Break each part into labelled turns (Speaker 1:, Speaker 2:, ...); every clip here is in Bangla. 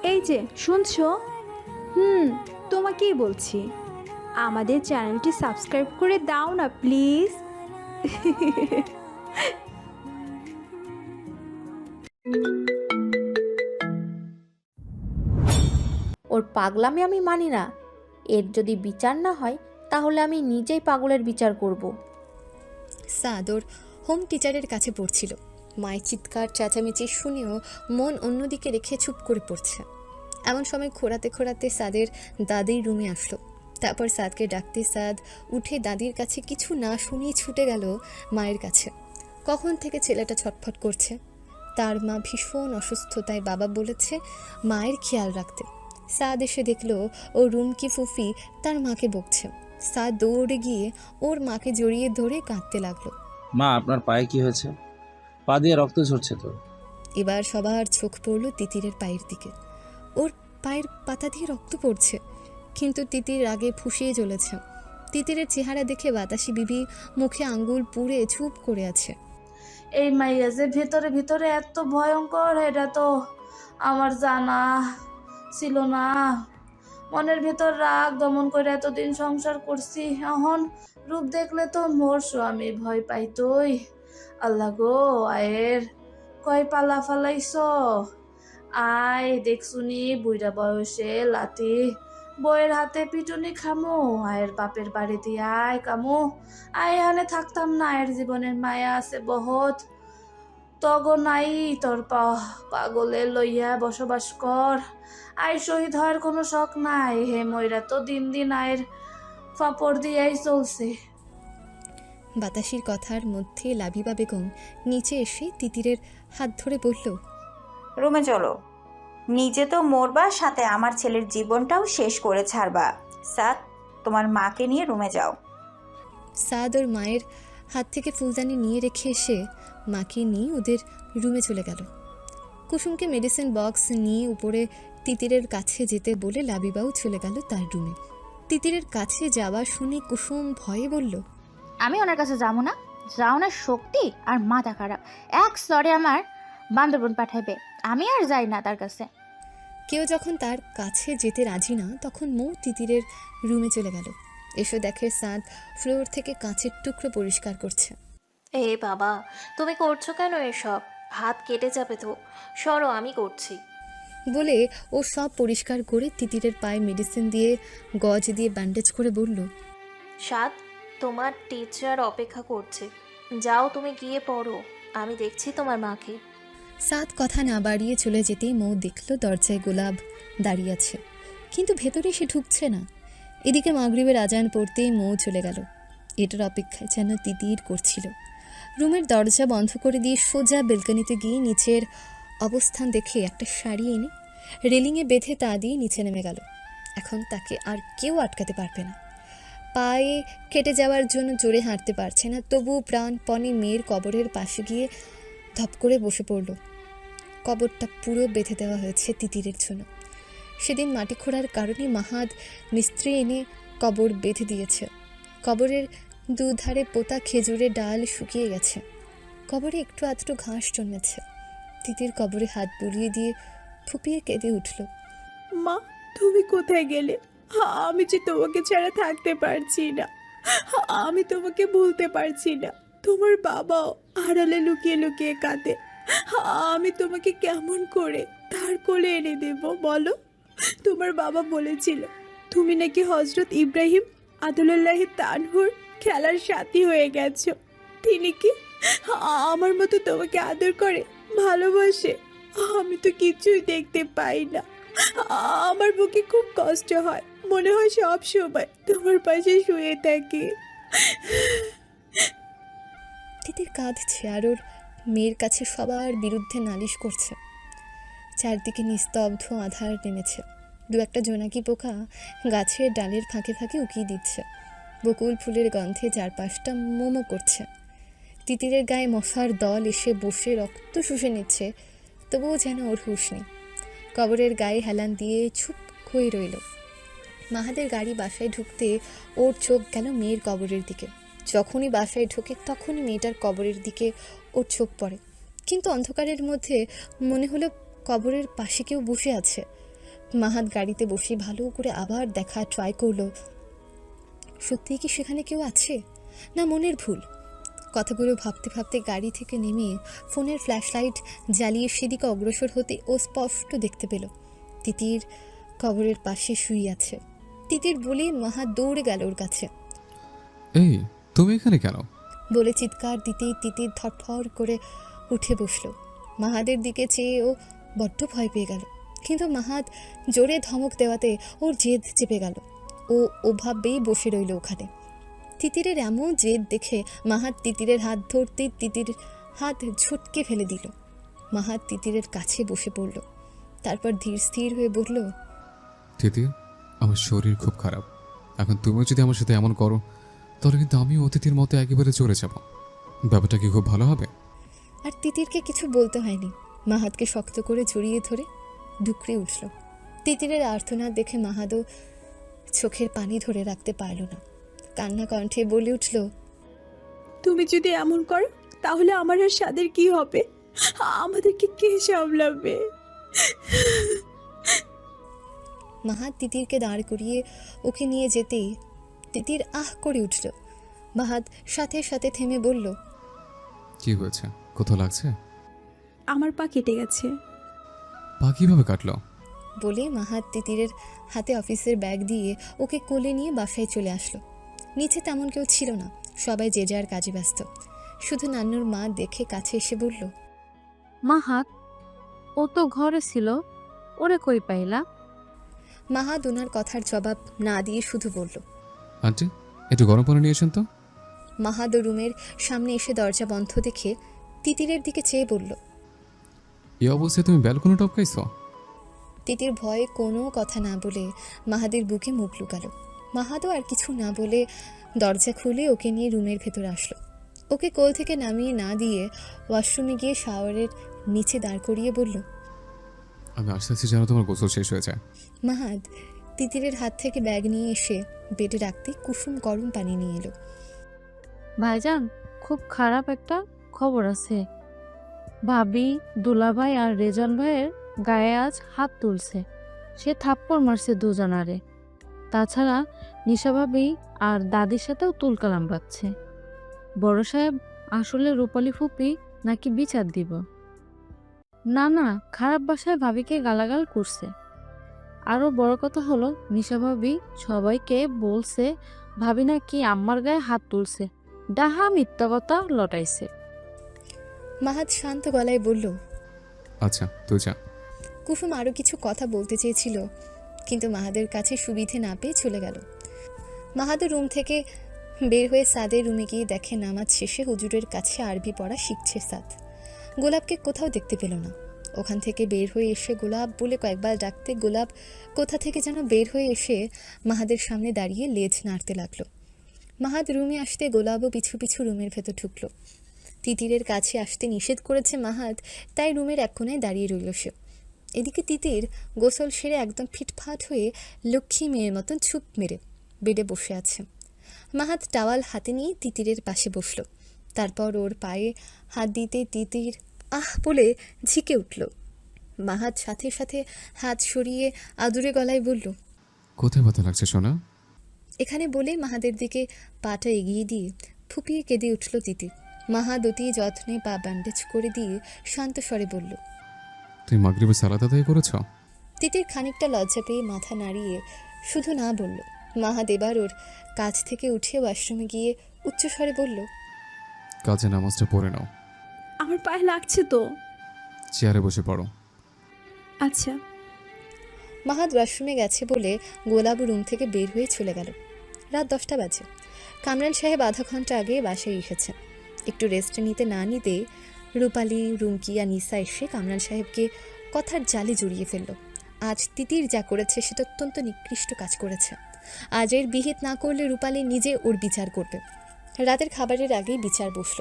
Speaker 1: এই যে শুনছো? তোমাকেই বলছি, আমাদের চ্যানেলটি সাবস্ক্রাইব করে দাও না প্লিজ।
Speaker 2: ওর পাগলামি আমি মানি না। এর যদি বিচার না হয় তাহলে আমি নিজেই পাগলের বিচার করব।
Speaker 3: সাদ ওর হোম টিচারের কাছে পড়ছিল। মায়ের চিৎকার চেঁচামেচি শুনেও মন অন্যদিকে রেখে চুপ করে পড়ছে। এমন সময় খোঁড়াতে খোঁড়াতে সাদের দাদির রুমে আসলো। তারপর সাদকে ডাকতে সাদ উঠে দাদির কাছে কিছু না শুনিয়ে ছুটে গেল মায়ের কাছে। কখন থেকে ছেলেটা ছটফট করছে। তার মা ভীষণ অসুস্থ, তাই বাবা বলেছে মায়ের খেয়াল রাখতে। সাদ এসে দেখলো ও রুমকি ফুফি তার মাকে বকছে। সাদ দৌড়ে গিয়ে ওর মাকে জড়িয়ে ধরে কাঁদতে লাগলো।
Speaker 4: মা, আপনার পায়ে কি হয়েছে? পা দিয়ে রক্ত ঝরছে তো।
Speaker 3: এবার সবার চোখ পড়ল তিতিরের পায়ের দিকে। ওর পায়ের পাতা দিয়ে রক্ত পড়ছে, কিন্তু তিতির আগে ফুঁসিয়ে চলেছে। তিতিরের চেহারা দেখে বাতাসি বিবি মুখে আঙ্গুল পুড়ে চুপ করে আছে।
Speaker 5: এই মাইয়া যে ভেতরে ভেতরে এত ভয়ঙ্কর, এটা তো আমার জানা ছিল না। মনের ভেতর রাগ দমন করে এতদিন সংসার করছি, এখন রূপ দেখলে তো মোর স্বামী ভয় পাইতই। আল্লাহ গো, আয়ের কয় পালা ফালাইছ। আয় দেখছুনি বুইড়া বয়সে লাতি বইয়ের হাতে পিটুনি খামু। আয়ের বাপের বাড়ি দিয়ে আয় কামু। আয় এখানে থাকতাম না, আয়ের জীবনের মায়া আছে বহুত। তগ নাই তোর পাগলে লইয়া বসবাস কর। আয় শহীদ হওয়ার কোনো শখ নাই। হে ময়রা তো দিন দিন আয়ের ফাপড় দিয়াই চলছে।
Speaker 3: বাতাসির কথার মধ্যে লাবিবা বেগম নিচে এসে তিতিরের হাত ধরে বলল,
Speaker 6: রুমে চলো। নিজে তো মরবা, সাথে আমার ছেলের জীবনটাও শেষ করে ছাড়বা। সাদ, তোমার মাকে নিয়ে রুমে যাও।
Speaker 3: সাদ ওর মায়ের হাত থেকে ফুলদানি নিয়ে রেখে এসে মাকে নিয়ে ওদের রুমে চলে গেল। কুসুমকে মেডিসিন বক্স নিয়ে উপরে তিতিরের কাছে যেতে বলে লাবিবাও চলে গেল তার রুমে। তিতিরের কাছে যাওয়া শুনে কুসুম ভয়ে বলল,
Speaker 2: আমি ওনার কাছে যাবো না। যাও না শক্তি আর মাথা খারাপ, এক স্তরে আমার বান্দরবন পাঠাবে। আমি আর যাই না তার কাছে।
Speaker 3: কেউ যখন তার কাছে যেতে রাজি না, তখন মৌ তিতিরের রুমে চলে গেল। এসে দেখে সাদ ফ্লোর থেকে কাঁচের টুকরো পরিষ্কার করছে।
Speaker 7: এ বাবা, তুমি করছো কেন এসব? হাত কেটে যাবে তো। সরো, আমি করছি।
Speaker 3: বলে ও সব পরিষ্কার করে তিতিরের পায়ে মেডিসিন দিয়ে গজ দিয়ে ব্যান্ডেজ করে বলল,
Speaker 7: সাত, তোমার টিচার অপেক্ষা করছে। যাও, তুমি গিয়ে পড়ো। আমি দেখছি তোমার মাকে।
Speaker 3: সাদ কথা না বাড়িয়ে চলে যেতেই মৌ দেখল দরজায় গোলাপ দাঁড়িয়ে আছে, কিন্তু ভেতরে সে ঢুকছে না। এদিকে মাগরিবের আজান পড়তেই মৌ চলে গেল। এটার অপেক্ষায় যেন তিতির করছিল। রুমের দরজা বন্ধ করে দিয়ে সোজা বেলকনিতে গিয়ে নিচের অবস্থান দেখে একটা শাড়ি এনে রেলিংয়ে বেঁধে তা দিয়ে নিচে নেমে গেল। এখন তাকে আর কেউ আটকাতে পারবে না। পায়ে কেটে যাওয়ার জন্য জোরে হাঁটতে পারছে না, তবু প্রাণপণে মেয়ের কবরের পাশে গিয়ে ধপ করে বসে পড়ল। কবরটা পুরো বেঁধে দেওয়া হয়েছে তিতিরের জন্য। সেদিন মাটি খোঁড়ার কারণে মাহাদ মিস্ত্রি এনে কবর বেঁধে দিয়েছে। কবরের দুধারে পোতা খেজুরের ডাল শুকিয়ে গেছে। কবরে একটু আধটু ঘাস জন্মেছে। তিতির কবরে হাত বুলিয়ে দিয়ে ফুপিয়ে কেঁদে উঠল।
Speaker 1: মা, তুমি কোথায় গেলে? আমি যে তোমাকে ছাড়া থাকতে পারছি না। আমি তোমাকে ভুলতে পারছি না। তোমার বাবাও আড়ালে লুকিয়ে লুকিয়ে কাঁদে। আমি তোমাকে কেমন করে তার কোলে এনে দেব বলো? তোমার বাবা বলেছিল তুমি নাকি হজরত ইব্রাহিম আদুল্লাহি তানহুর খেলার সাথী হয়ে গেছো। তিনি কি আমার মতো তোমাকে আদর করে, ভালোবাসে? আমি তো কিছুই দেখতে পাই না। আমার বুকে খুব কষ্ট হয়, মনে হয় সব সময় তোমার পাশে শুয়ে থাকি।
Speaker 3: তিতির কাঁদছে আর ওর মেয়ের কাছে সবার বিরুদ্ধে নালিশ করছে। চারদিকে নিস্তব্ধ আধার নেমেছে। দু একটা জোনাকি পোকা গাছের ডালের ফাঁকে ফাঁকে উকিয়ে দিচ্ছে। বকুল ফুলের গন্ধে চারপাশটা মোমো করছে। তিতিরের গায়ে মশার দল এসে বসে রক্ত শুষে নিচ্ছে, তবুও যেন ওর হুঁশ নেই। কবরের গায়ে হেলান দিয়ে চুপ হয়ে রইল। মাহাদের গাড়ি বাসায় ঢুকতে ওর চোখ গেল মেয়ের কবরের দিকে। যখনই বাসায় ঢোকে তখনই মেয়েটার কবরের দিকে ওর চোখ পড়ে, কিন্তু অন্ধকারের মধ্যে মনে হলো কবরের পাশে কেউ বসে আছে। মাহাত গাড়িতে বসে ভালো করে আবার দেখা ট্রাই করলো। সত্যিই কি সেখানে কেউ আছে, না মনের ভুল? কথাগুলো ভাবতে ভাবতে গাড়ি থেকে নেমে ফোনের ফ্ল্যাশলাইট জ্বালিয়ে সেদিকে অগ্রসর হতে ও স্পষ্ট দেখতে পেল তিতির কবরের পাশে শুয়ে আছে। তিতির বলে মাহাত দৌড়ে গেল ওর কাছে।
Speaker 8: এই, তুমি এখানে কেন?
Speaker 3: বলে চিৎকার দিতেই তিতির ধরফর করে উঠে বসল। মাহাদের দিকে চেয়ে ও বড্ড ভয় পেয়ে গেল, কিন্তু মাহাত জোরে ধমক দেওয়াতে ওর জেদ চেপে গেল। ও ওভাবেই বসে রইল ওখানে। তিতিরের এমন জেদ দেখে মাহাত তিতিরের হাত ধরতে তিতির হাত ঝটকে ফেলে দিল। মাহাত তিতিরের কাছে বসে পড়ল, তারপর ধীর স্থির হয়ে বলল,
Speaker 8: তিতির, আমার শরীর খুব খারাপ। এখন তুমিও যদি আমার সাথে এমন করো তাহলে কিন্তু আমি অতিথির মতো একেবারে চলে যাব। ব্যাপারটা কি খুব ভালো হবে?
Speaker 3: আর তিতিরকে কিছু বলতে হয়নি। মাহাতকে শক্ত করে জড়িয়ে ধরে ডুকরে উঠল। তিতিরের আর্তনাদ দেখে মাহাদও চোখের পানি ধরে রাখতে পারল না। কান্না কণ্ঠে বলে উঠল,
Speaker 1: তুমি যদি এমন করো তাহলে আমার আর স্বাদের কি হবে? আমাদেরকে কে সামলাবে?
Speaker 3: মাহাত তিতিরকে দাঁড় করিয়ে ওকে নিয়ে যেতেই তিতির আহ করে উঠল। মাহাত সাথে সাথে থেমে বলল,
Speaker 8: কি হয়েছে? কোথাও লাগছে?
Speaker 1: আমার পা কেটে গেছে।
Speaker 8: পা কিভাবে কাটলো?
Speaker 3: বলে মাহাত তিতিরের হাতে অফিসের ব্যাগ দিয়ে ওকে কোলে নিয়ে বাসায় চলে আসলো। নিচে তেমন কেউ ছিল না, সবাই যে যার কাজে ব্যস্ত। শুধু নান্নুর মা দেখে কাছে এসে বলল,
Speaker 9: মাহাত, ও তো ঘরে ছিল, ওরে কই পাইলা?
Speaker 3: মাহাত ওনার কথার জবাব না দিয়ে শুধু বলল,
Speaker 8: আন্টি, একটু গরম পানি নিয়ে এসেন তো।
Speaker 3: মাহাদ রুমের সামনে এসে দরজা বন্ধ দেখে তিতিরের দিকে চেয়ে বলল,
Speaker 8: এই অবস্থায় তুমি ব্যালকনি টপকাইছো?
Speaker 3: তিতির ভয়ে কোনো কথা না বলে মাহাদের বুকে মুখ লুকালো। মাহাদও আর কিছু না বলে দরজা খুলে ওকে নিয়ে রুমের ভেতর আসলো। ওকে কোল থেকে নামিয়ে না দিয়ে ওয়াশরুমে গিয়ে শাওয়ারের নিচে দাঁড় করিয়ে বলল,
Speaker 8: আমি আস্তে আস্তে যেন তোমার গোসল শেষ হয়ে যায়।
Speaker 3: মাহাদ তিতিরের হাত থেকে ব্যাগ নিয়ে এসে বেডে রাখতে কুসুম গরম পানি নিয়ে এলো।
Speaker 9: ভাইজান, খুব খারাপ একটা খবর আছে। ভাবি, দুলাভাই আর রেজন ভাইয়ের গায়ে আজ হাত তুলছে। সে থাপ্পড় মারছে দুজনারে। তাছাড়া নিশা ভাবি আর দাদির সাথেও তুলকালাম বাজছে। বড় সাহেব আসলে রূপালী ফুপি নাকি বিচার দিব। না না, খারাপ ভাষায় ভাবিকে গালাগাল করছে। আরো বড় কথা হলো, নিশা ভাবি সবাইকে বলছে ভাবি নাকি আম্মার গায়ে হাত তুলছে। ডাহা মিথ্যা কথা লটাইছে।
Speaker 3: মাহাদ শান্ত গলায় বলল,
Speaker 8: আচ্ছা, তুই যা।
Speaker 3: কুসুম আরও কিছু কথা বলতে চেয়েছিল, কিন্তু মাহাদের কাছে সুবিধে না পেয়ে চলে গেল। মাহাদের রুম থেকে বের হয়ে সাদের রুমে গিয়ে দেখে নামাজ শেষে হুজুরের কাছে আরবি পড়া শিখছে সাদ। গোলাপকে কোথাও দেখতে পেল না। ওখান থেকে বের হয়ে এসে গোলাপ বলে কয়েকবার ডাকতে গোলাপ কোথা থেকে যেন বের হয়ে এসে মাহাদের সামনে দাঁড়িয়ে লেজ নাড়তে লাগলো। মাহাদ রুমে আসতে গোলাপও পিছু পিছু রুমের ভেতর ঢুকলো। তিতিরের কাছে আসতে নিষেধ করেছে মাহাদ, তাই রুমের এক কোণায় দাঁড়িয়ে রইল সে। এদিকে তিতির গোসল সেরে একদম ফিটফাট হয়ে লক্ষ্মী মেয়ের মতন চুপ মেরে বেডে বসে আছে। মাহাদ টাওয়াল হাতে নিয়ে তিতিরের পাশে বসল। তারপর ওর পায়ে হাত দিতে তিতির আহ বলে ঝিকে উঠল। মাহাদ সাথে সাথে হাত সরিয়ে আদুরে গলায় বলল,
Speaker 8: কোথায় ব্যথা লাগছে সোনা?
Speaker 3: এখানে বলে মাহাদের দিকে পাটা এগিয়ে দিয়ে ফুপিয়ে কেঁদে উঠল তিতির। মাহাদ অতি যত্নে পা ব্যান্ডেজ করে দিয়ে শান্ত স্বরে বলল,
Speaker 8: তুমি মাগরিবের সালাত আদায় করেছ?
Speaker 3: তিতির খানিকটা লজ্জা পেয়ে মাথা নাড়িয়ে শুধু না বলল। মাহাদ এবার ওর কাছ থেকে উঠে ওয়াশরুমে গিয়ে উচ্চস্বরে বলল,
Speaker 8: কাজে নামাজটা পড়ে নাও।
Speaker 1: আমার পায়ে লাগছে তো।
Speaker 8: চেয়ারে বসে পড়ো।
Speaker 1: আচ্ছা।
Speaker 3: মাহাদ ওয়াশরুমে গেছে বলে গোলাপ রুম থেকে বের হয়ে চলে গেল। রাত 10টা বাজে। কামরান সাহেব আধা ঘন্টা আগে বাসায় এসেছেন। একটু রেস্ট নিতে না নিতে রূপালী, রুমকি আর নিসা এসে কামরান সাহেবকে কথার জালে জড়িয়ে ফেলল। আজ তিতির যা করেছে সেটা অত্যন্ত নিকৃষ্ট কাজ করেছে। আজ এর বিহিত না করলে রূপালী নিজে ওর বিচার করবে। রাতের খাবারের আগেই বিচার বসল।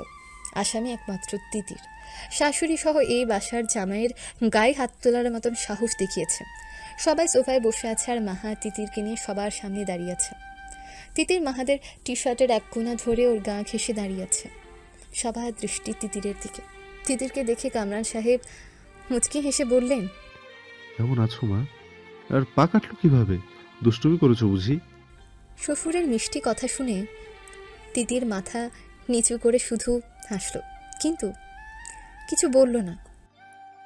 Speaker 3: আসামি একমাত্র তিতির। শাশুড়ি সহ এই বাসার জামাইয়ের গায়ে হাত তোলার মতন সাহস দেখিয়েছে। সবাই সোফায় বসে আছে আর মাহা তিতিরকে নিয়ে সবার সামনে দাঁড়িয়ে আছে। তিতির মাহাদের টি শার্টের এক কোণা ধরে ওর গা ঘেঁষে দাঁড়িয়ে আছে। সবার দৃষ্টি তিতিরের দিকে। তিতিরকে দেখে কামরান সাহেব মুচকি হেসে বললেন,
Speaker 8: কেমন আছো মা?
Speaker 10: আর পা কাটলো কিভাবে? দুষ্টুমি করেছো বুঝি?
Speaker 3: শ্বশুরের মিষ্টি কথা শুনে তিতির মাথা নিচু করে শুধু হাসলো, কিন্তু কিছু বলল না।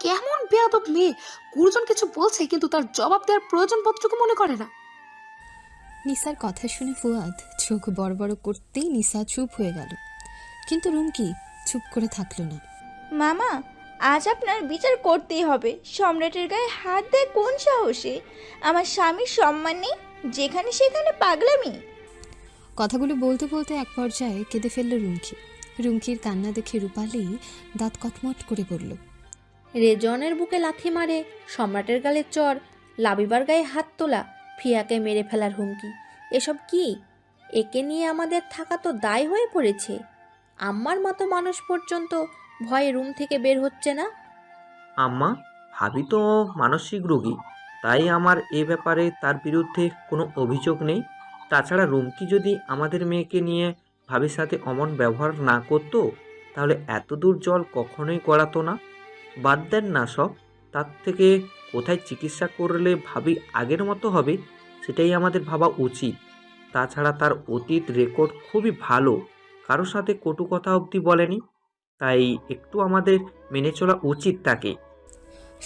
Speaker 11: কেমন বেয়াদব মেয়ে! গুরুজন কিছু বলছে কিন্তু তার জবাব দেওয়ার প্রয়োজন বোধটুকু মনে করে না।
Speaker 3: নিসার কথা শুনে ফুয়াদ চোখ বড় বড় করতেই নিসা চুপ হয়ে গেল, কিন্তু রুমকি চুপ করে থাকলো না।
Speaker 12: মামা, আজ আপনার বিচার করতেই হবে। সম্রাটের গায়ে হাত দেয় কোন সাহসে? আমার স্বামীর সম্মান নেই, যেখানে সেখানে পাগলামি।
Speaker 3: কথাগুলো বলতে বলতে এক পর্যায়ে কেঁদে ফেলল রুমকি। রুমকির কান্না দেখে রূপালি দাঁত কটমট করে বলল,
Speaker 13: রেজনের বুকে লাথি মারে, সম্রাটের গালে চর, লাবিবার গায়ে হাত তোলা, ফিয়াকে মেরে ফেলার হুমকি, এসব কি? একে নিয়ে আমাদের থাকা তো দায় হয়ে পড়েছে। আম্মার মতো মানুষ পর্যন্ত ভয়ে রুম থেকে বের হচ্ছে না।
Speaker 14: আম্মা, ভাবি তো মানসিক রোগী, তাই আমার এ ব্যাপারে তার বিরুদ্ধে কোনো অভিযোগ নেই। তাছাড়া রুমকি যদি আমাদের মেয়েকে নিয়ে ভাবির সাথে অমন ব্যবহার না করতো, তাহলে এত দূর জল কখনোই গড়াতো না। বাদ দেন না সব, তার থেকে কোথায় চিকিৎসা করলে ভাবি আগের মতো হবে সেটাই আমাদের ভাবা উচিত। তাছাড়া তার অতীত রেকর্ড খুবই ভালো, কারোর সাথে কটু কথা অবধি বলেনি, তাই একটু আমাদের মেনে চলা উচিত তাকে।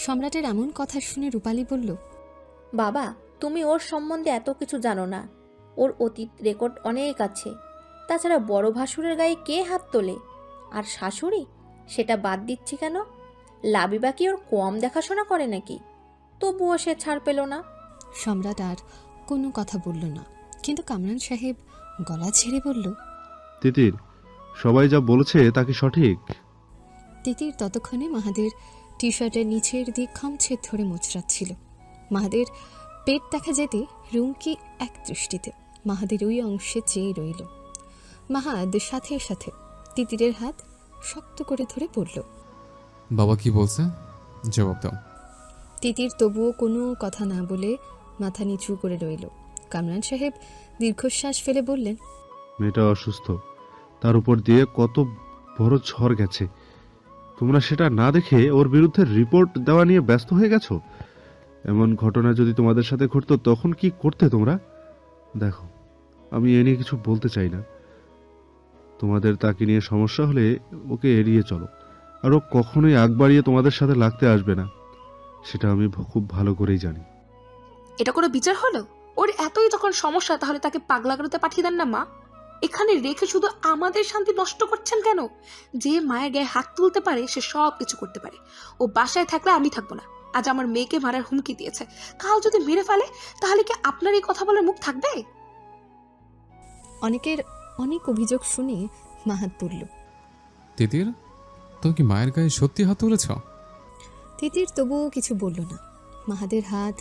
Speaker 3: সম্রাটের এমন কথা শুনে রূপালি বলল,
Speaker 13: বাবা, তুমি ওর সম্বন্ধে এত কিছু জানো না। ওর অতীত রেকর্ড অনেক আছে। তাছাড়া বড় ভাসুরের গায়ে কে হাত তোলে? আর শাশুড়ি, সেটা বাদ দিচ্ছি কেন? লাবিবা কি ওর কম দেখাশোনা করে নাকি? তবুও সে ছাড় পেল না।
Speaker 3: সম্রাট আর কোনো কথা বলল না, কিন্তু কামরান সাহেব গলা ছেড়ে বলল,
Speaker 10: তিতির, সবাই যা বলেছে তা কি সঠিক?
Speaker 3: তিতির ততক্ষণে মাহাদের টি শার্টের নিচের দিক খামছে ধরে মোচড়াচ্ছিল। মাহাদের পেট দেখা যেতে রুমকি এক দৃষ্টিতে মাহাদের ওই অংশে চেয়ে রইল। মাহাদ সাথে সাথে তিতিরের হাত শক্ত করে ধরে পড়ল।
Speaker 8: বাবা কি বলছে? জবাব দাও।
Speaker 3: তিতির তবুও কোনো কথা না বলে মাথা নিচু করে রইল। কামরান সাহেব দীর্ঘশ্বাস ফেলে বললেন,
Speaker 10: মেয়েটা অসুস্থ, তার উপর দিয়ে কত বড় ঝড় গেছে, তোমরা সেটা না দেখে ওর বিরুদ্ধে রিপোর্ট দেওয়া নিয়ে ব্যস্ত হয়ে গেছো। এমন ঘটনা যদি তোমাদের সাথে ঘটতো তখন কি করতে তোমরা? দেখো, আমি এ নিয়ে কিছু বলতে চাই না। তোমাদের তাকে নিয়ে সমস্যা হলে ওকে এড়িয়ে চলো, আর ও কখনোই আগ বাড়িয়ে তোমাদের সাথে লাগতে আসবে না, সেটা আমি খুব ভালো করেই জানি।
Speaker 11: এটা কোনো বিচার হলো? ওর এতই যখন সমস্যা, তাহলে তাকে পাগলাগারোতে পাঠিয়ে দেন না মা। এখানে রেখে শুধু আমাদের শান্তি নষ্ট করছেন কেন? যে মায়ের গায়ে হাত তুলতে পারে সে সব কিছু করতে পারে। ও বাসায় থাকলে আমি থাকবো না। আজ আমার মেয়েকে মারার হুমকি দিয়েছে, কাল যদি মেরে ফেলে তাহলে কি আপনার এই কথা বলার মুখ থাকবে?
Speaker 3: অনেকের অনেক অভিযোগ শুনে মাহাত বলল,
Speaker 8: তিতির, তুমি কি মায়ের গায়ে সত্যি হাত তুলেছ?
Speaker 3: তিতির তবুও কিছু বলল না। মাহাদের হাত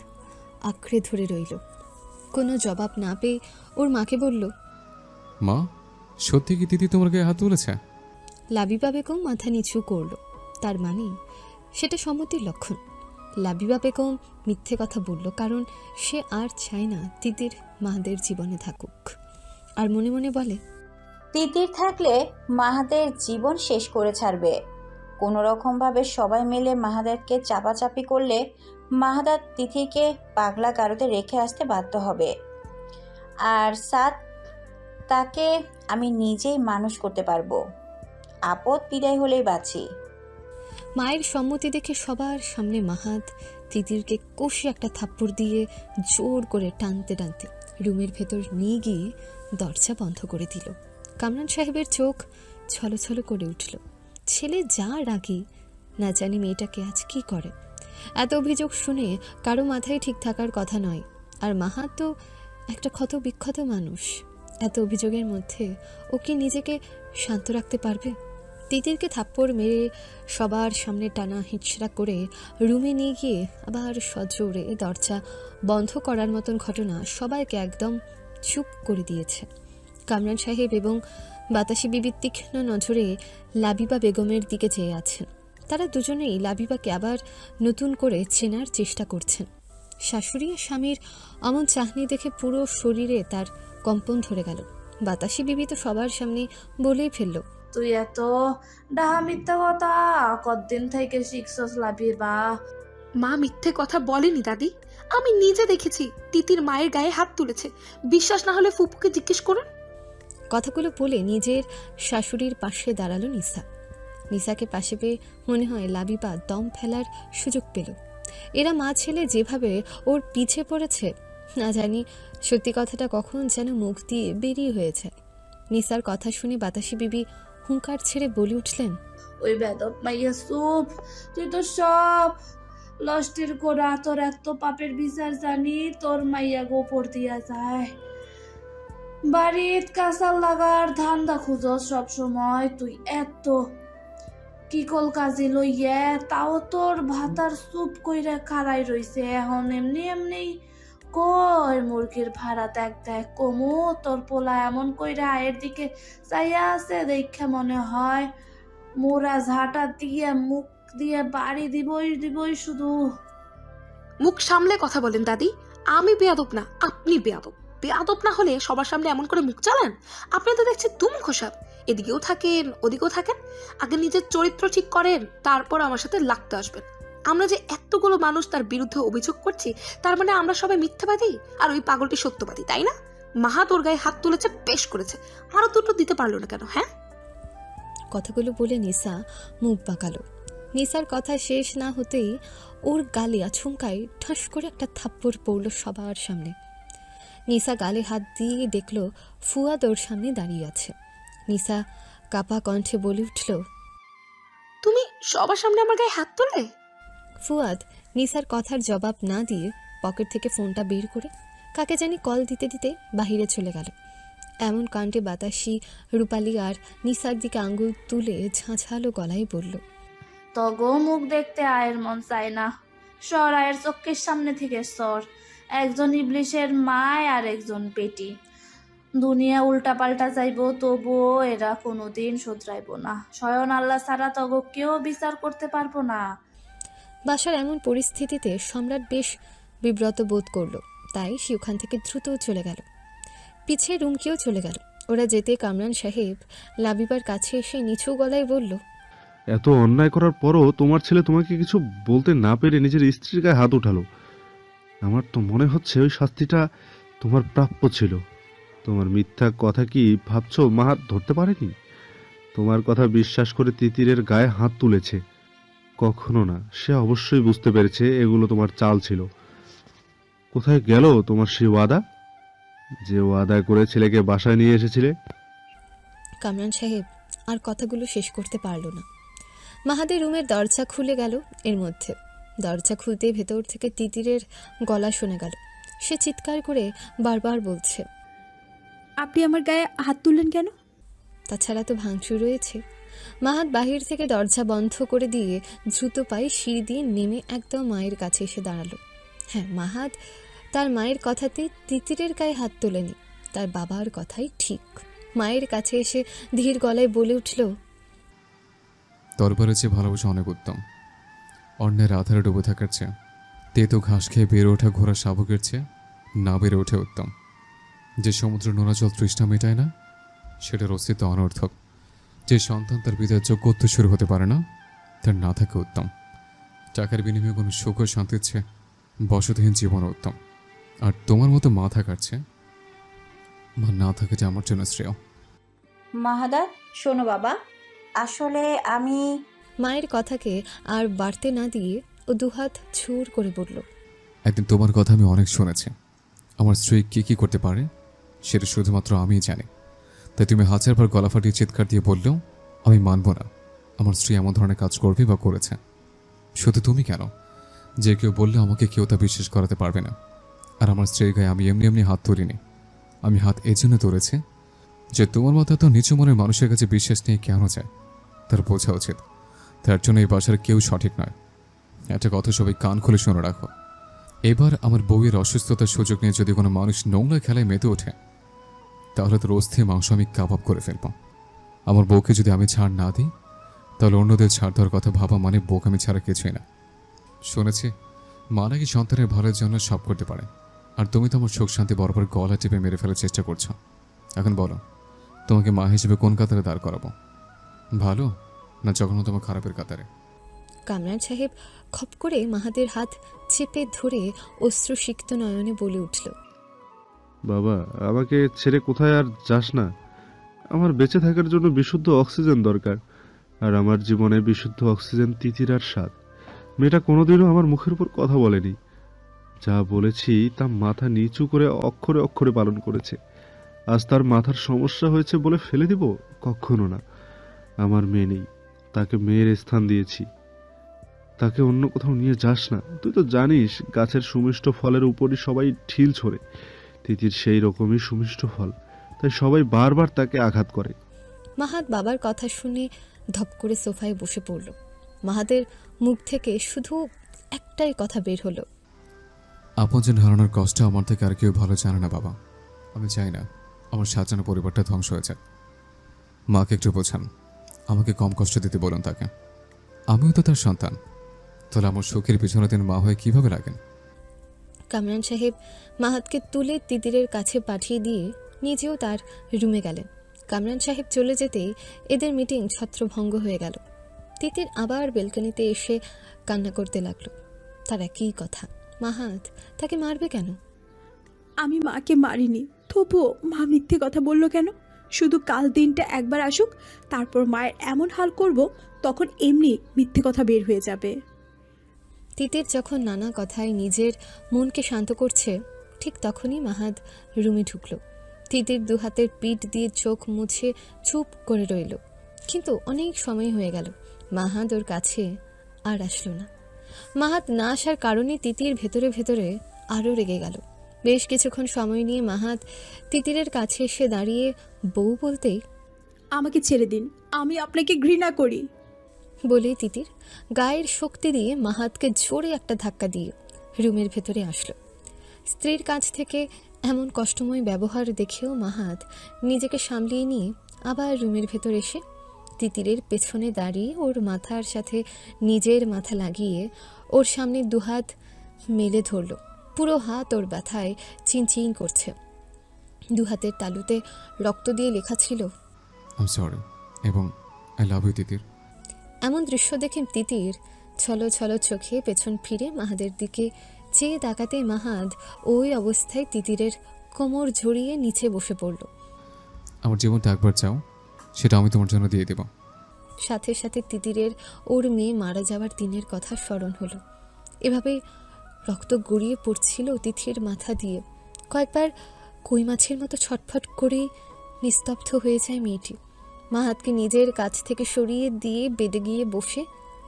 Speaker 3: আঁকড়ে ধরে রইল। কোনো জবাব না পেয়ে ওর মাকে বলল,
Speaker 8: মা, সত্যি কি তিতি তোমার গায়ে হাত তুলেছে?
Speaker 3: লাবিবা বেগম মাথা নিচু করল। তার মানে সেটা সম্মতির লক্ষণ। লাবিবা বেগম মিথ্যে কথা বলল, কারণ সে আর চায় না তিতির মাহাদের জীবনে থাকুক। আর মনে মনে বলে,
Speaker 6: তিতির থাকলে মাহাদের জীবন শেষ করে ছাড়বে। কোনো রকমভাবে সবাই মিলে মাহাদেরকে চাপাচাপি করলে মাহাদার তিথিকে পাগলা গারদে রেখে আসতে বাধ্য হবে। আর সাত, তাকে আমি নিজেই মানুষ করতে পারবো। আপদ বিদায় হলেই বাঁচি।
Speaker 3: মায়ের সম্মতি দেখে সবার সামনে মাহাত তিতিরকে কষে একটা থাপ্পড় দিয়ে জোর করে টানতে টানতে রুমের ভেতর নিয়ে গিয়ে দরজা বন্ধ করে দিল। কামরান সাহেবের চোখ ছলছল করে উঠল। ছেলে যা রাগী, না জানি মেয়েটাকে আজ কি করে। এত অভিযোগ শুনে কারো মাথায় ঠিক থাকার কথা নয়। আর মাহাত তো একটা ক্ষত বিক্ষত মানুষ। এত অভিযোগের মধ্যে ও কি নিজেকে শান্ত রাখতে পারবে? তিতিরকে থাপ্পড় মেরে সবার সামনে টানা হিঁচড়া করে রুমে নিয়ে গিয়ে আবার সজোরে দরজা বন্ধ করার মতন ঘটনা সবাইকে একদম চুপ করে দিয়েছে। কামরান সাহেব এবং বাতাসি বিবির তীক্ষ্ণ নজরে লাবিবা বেগমের দিকে চেয়ে আছেন। তারা দুজনেই লাবিবাকে আবার নতুন করে চেনার চেষ্টা করছেন। শাশুড়ি আর স্বামীর এমন চাহনি দেখে পুরো শরীরে তার কম্পন ধরে গেল। বাতাসি বিবি তো সবার সামনে বলেই ফেলল,
Speaker 5: তুই এত ডাহা মিথ্যা কথা কতদিন থেকে শিখছস লাবিবা?
Speaker 11: মা মিথ্যে কথা বলেনি দাদি, আমি নিজে দেখেছি তিতির মায়ের গায়ে হাত তুলেছে। বিশ্বাস না হলে ফুপুকে জিজ্ঞেস করুন।
Speaker 3: কথাগুলো বলে নিজের শাশুড়ির পাশে দাঁড়ালো নিসা। নিসাকে পাশে পেয়ে মনে হয় লাবিবা দম ফেলার সুযোগ পেল। এরা মা ছেলে যেভাবে ওর পিছে পড়েছে, না জানি সত্যি কথাটা কখন যেন মুখ দিয়ে বেরিয়ে হয়েছে। নিসার কথা শুনে বাতাসি বিবি হুঙ্কার ছেড়ে বলে উঠলেন,
Speaker 5: ওই বেদব মাইয়া সুপ, তুই তো সব লষ্টের গোড়া, তোর এত পাপের বিচার জানি তোর মাইয়া গোপর দিয়া যায়। বাড়িত কাঁচাল লাগার ধান্দা খুঁজস সব সময়, তুই এত কি কল কাজে লইয়া, তাও তোর ভাতার চুপ কইরা খাড়াই রইছে। এখন এমনি এমনি কই মুরগির ভাড়া দেখ দেখ কমু, তোর পোলা এমন কইরা আয়ের দিকে চাইয়া আছে দেখে মনে হয় মোরা ঝাঁটা দিয়ে মুখ দিয়ে বাড়ি দিবই শুধু।
Speaker 11: মুখ সামলে কথা বলেন দাদি, আমি বেয়াদব না, আপনি বেয়াদব। বেয়াদব না হলে সবার সামনে এমন করে মুখ চালান? আপনি তো দেখছি তুম খোসাব, এদিকেও থাকেন ওদিকেও থাকেন। আগে নিজের চরিত্র ঠিক করেন, তারপর আমার সাথে লাগতে আসবেন। আমরা যে এতগুলো মানুষ তার বিরুদ্ধে অভিযোগ করছি, তার মানে আমরা সবাই মিথ্যাবাদী আর ওই পাগলটি সত্যবাদী, তাই না? মাহাত ওর গায়ে হাত তুলেছে, বেশ করেছে, আরো দুটো দিতে পারলো না কেন? হ্যাঁ,
Speaker 3: কথাগুলো বলে নিসা মুখ বাঁকালো। নিসার কথা শেষ না হতেই ওর গালে আচমকায় ঠাস করে একটা থাপ্পড় পড়ল সবার সামনে। নিসা গালে হাত দিয়ে দেখল ফুয়াদ ওর সামনে দাঁড়িয়ে আছে। নিসা কাপা কণ্ঠে বলে উঠল,
Speaker 11: তুমি সবার সামনে আমার গায়ে হাত তুললে?
Speaker 3: ফুয়াদ নিসার কথার জবাব না দিয়ে পকেট থেকে ফোনটা বের করে কাকে জানি কল দিতে দিতে বাহিরে চলে গেল। এমন কাণ্ডে বাতাসি রূপালী আর নিসার দিকে আঙ্গুল তুলে ঝাঁঝালো গলায় বলল,
Speaker 5: তগো মুখ দেখতে আয়ের মন চায় না, সর আয়ের চোখের সামনে থেকে সর। একজন ইবলিশের মায় আর একজন পেটি, দুনিয়া উল্টা পাল্টা যাইব তবুও এরা কোনোদিন শুধরাইব না। স্বয়ং আল্লাহ ছাড়া তগো কেউ বিচার করতে পারবো না।
Speaker 3: বাসার এমন পরিস্থিতিতে সম্রাট বেশ বিব্রত বোধ করল, তাই সে ওখান থেকে দ্রুত চলে গেল। পিছে রুমকিও চলে গেল। ওরা যেতে কামরান সাহেব লাবিবার কাছে এসে নিচু গলায় বলল,
Speaker 10: এত অন্যায় করার পরও তোমার ছেলে তোমাকে কিছু বলতে না পেরে নিজের স্ত্রীর গায়ে হাত উঠালো। আমার তো মনে হচ্ছে ওই শাস্তিটা তোমার প্রাপ্য ছিল। তোমার মিথ্যা কথা কি ভাবছো মাহাত ধরতে পারেনি? তোমার কথা বিশ্বাস করে তিতিরের গায়ে হাত তুলেছে? কখনো না, সে অবশ্যই বুঝতে পেরেছে এগুলো তোমার চাল ছিল। কোথায় গেল তোমার সেই ওয়াদা, যে ওয়াদা করে ছেলেকে বাসায় নিয়ে এসেছিলে?
Speaker 3: কামরান সাহেব আর কথাগুলো শেষ করতে পারল না। মাহাদের রুমের দরজা খুলে গেল। এর মধ্যে দরজা খুলতেই ভেতর থেকে তিতিরের গলা শোনা গেল। সে চিৎকার করে বারবার বলছে,
Speaker 1: আপনি আমার গায়ে হাত তুললেন কেন?
Speaker 3: তাছাড়া তো ভাঙচুর রয়েছে। মাহাত বাহির থেকে দরজা বন্ধ করে দিয়ে দ্রুত পায়ে সিঁড়ি দিয়ে নেমে একদম মায়ের কাছে এসে দাঁড়ালো। হ্যাঁ, মাহাত তার মায়ের কথাতে তিতিরের গায়ে হাত তোলেনি, তার বাবার কথাই ঠিক। মায়ের কাছে এসে ধীর গলায় বলে উঠল,
Speaker 8: তরবারের চেয়ে ভালোবাসা অনেক উত্তম। অন্যের আধারে ডুবে থাকার চেয়ে, তেতো ঘাস খেয়ে বেড়ে ওঠা ঘোড়া শাবকের চেয়ে না বেড়ে ওঠে উত্তম। যে সমুদ্র নোনা জল তৃষ্ণা মেটায় না, সেটার অস্তিত্ব অনর্থক। যে সন্তান তার পিতার যোগ্য শুরু হতে পারে না, তার না থাকে উত্তম। টাকার বিনিময়ে কোনো সুখ ও শান্তির চেয়ে বসতহীন জীবন উত্তম। আর তোমার মতো মা থাকার চেয়ে মা না থাকাটা আমার জন্য শ্রেয়।
Speaker 6: মাহাদা, শোনো বাবা, আসলে আমি
Speaker 3: মায়ের কথাকে আর বাড়তে না দিয়ে ও দুহাত ছুর করে বলল,
Speaker 8: একদিন তোমার কথা আমি অনেক শুনেছি। আমার স্ত্রী কী কী করতে পারে সেটা শুধুমাত্র আমিই জানি। তাই তুমি হাজারবার গলা ফাটিয়ে চিৎকার দিয়ে বললেও আমি মানব না আমার স্ত্রী এমন ধরনের কাজ করবে বা করেছে। শুধু তুমি কেন, যে কেউ বললে আমাকে কেউ তা বিশ্বাস করাতে পারবে না। আর আমার স্ত্রীর গায়ে আমি এমনি এমনি হাত তুলিনি। আমি হাত এই জন্য তুলেছি যে তোমার মতো এত নিচু মনের মানুষের কাছে বিশ্বাস নিয়ে কেন যায় তার বোঝা উচিত। তার জন্য এই বাসার কেউ সঠিক নয়। একটা কথা সবাই কান খুলে শুনে রাখো, এবার আমার বউয়ের অসুস্থতার সুযোগ নিয়ে যদি কোনো মানুষ নোংরা খেলায় মেতে ওঠে, তাহলে তোর অস্থি মাংস আমি কাবাব করে ফেলব। আমার বউকে যদি আমি ছাড় না দিই, তাহলে অন্যদের ছাড় দেওয়ার কথা ভাবা মানে বউকে আমি ছাড়া কিছুই না। শুনেছি মা নাকি সন্তানের ভালোর জন্য সব করতে পারে, আর তুমি তো আমার সুখ শান্তি বরাবর গলা টিপে মেরে ফেলার চেষ্টা করছো। এখন বলো, তোমাকে মা হিসেবে কোন কাতারে দাঁড় করাবো, ভালো না জঘন্যতম খারাপের কাতারে?
Speaker 3: কামরান সাহেব খপ করে মাহাদের হাত চেপে ধরে অশ্রুসিক্ত নয়নে বলে উঠল,
Speaker 10: বাবা, আমাকে ছেড়ে কোথায় আর যাস না। আমার বেঁচে থাকার জন্য বিশুদ্ধ অক্সিজেন দরকার, আর আমার জীবনে বিশুদ্ধ অক্সিজেন তিতির আর স্বাদ। মেয়েটা কোনোদিনও আমার মুখের উপর কথা বলেনি, যা বলেছি তা মাথা নিচু করে অক্ষরে অক্ষরে পালন করেছে। আজ তার মাথার সমস্যা হয়েছে বলে ফেলে দিব? কখনো না। আমার মেয়ে নেই, তাকে মেয়ের স্থান দিয়েছি। তাকে অন্য কোথাও নিয়ে যাস না। তুই তো জানিস গাছের সুমিষ্ট ফলের উপরই সবাই ঢিল ছোড়ে। তিতির সেই রকমই সুমিষ্ট ফল, তাই সবাই বারবার তাকে আঘাত করে।
Speaker 3: মাহাত বাবার কথা শুনে ধপ করে সোফায় বসে পড়ল। মাহাদের মুখ থেকে শুধু একটাই কথা বের হলো,
Speaker 8: আপনজন হারানোর কষ্ট আমার থেকে আর কেউ ভালো জানে না বাবা। আমি চাই না আমার সাজানো পরিবারটা ধ্বংস হয়ে যাক। মাকে একটু বোঝান, আমাকে কম কষ্ট দিতে বলুন তাকে। আমিও তো তার সন্তান, তাহলে আমার সুখের পিছনে দিন মা হয়ে কিভাবে লাগেন?
Speaker 3: কামরান সাহেব মাহাতকে তুলে তিতিরের কাছে পাঠিয়ে দিয়ে নিজেও তার রুমে গেলেন। কামরান সাহেব চলে যেতেই এদের মিটিং ছত্রভঙ্গ হয়ে গেল। তিতির আবার বেলকনিতে এসে কান্না করতে লাগলো। তার একই কথা, মাহাত তাকে মারবে কেন?
Speaker 1: আমি মাকে মারিনি, তবুও মা মিথ্যে কথা বলল কেন? শুধু কাল দিনটা একবার আসুক, তারপর মায়ের এমন হাল করব, তখন এমনি মিথ্যে কথা বের হয়ে যাবে।
Speaker 3: তিতির যখন নানা কথায় নিজের মনকে শান্ত করছে, ঠিক তখনই মাহাত রুমে ঢুকল। তিতির দুহাতের পিঠ দিয়ে চোখ মুছে চুপ করে রইল। কিন্তু অনেক সময় হয়ে গেল, মাহাত ওর কাছে আর আসলো না। মাহাত না আসার কারণে তিতির ভেতরে ভেতরে আরও রেগে গেল। বেশ কিছুক্ষণ সময় নিয়ে মাহাত তিতিরের কাছে এসে দাঁড়িয়ে বউ বলতেই,
Speaker 1: আমাকে ছেড়ে দিন, আমি আপনাকে ঘৃণা করি
Speaker 3: বলে তিতির গায়ের শক্তি দিয়ে মাহাতকে জোরে একটা ধাক্কা দিয়ে রুমের ভেতরে আসলো। স্ত্রীর কাছ থেকে এমন কষ্টময় ব্যবহার দেখেও মাহাত নিজেকে সামলিয়ে নিয়ে আবার রুমের ভেতর এসে তিতিরের পেছনে দাঁড়িয়ে ওর মাথার সাথে নিজের মাথা লাগিয়ে ওর সামনে দুহাত মেলে ধরল। পুরো হাত ওর ব্যথায় চিনচিন করছে। দুহাতের তালুতে রক্ত দিয়ে লেখা ছিল,
Speaker 8: আই এম সরি এবং আই লাভ ইউ তিতির।
Speaker 3: এমন দৃশ্য দেখে তিতির ছলো ছলো চোখে পেছন ফিরে মাহাদের দিকে চেয়ে তাকাতে মাহাদ ওই অবস্থায় তিতিরের কোমর ঝরিয়ে নিচে বসে পড়ল।
Speaker 8: আমার জীবনটা একবার চাও, সেটা আমি তোমার জন্য দিয়ে দেব।
Speaker 3: সাথে সাথে তিতিরের ওর মেয়ে মারা যাওয়ার দিনের কথা স্মরণ হলো। এভাবে রক্ত গড়িয়ে পড়ছিল তিথির মাথা দিয়ে। কয়েকবার কই মাছের মতো ছটফট করে নিস্তব্ধ হয়ে যায় মেয়েটি। মাহাতকে নিজের কাছ থেকে সরিয়ে দিয়ে বেডে গিয়ে বসে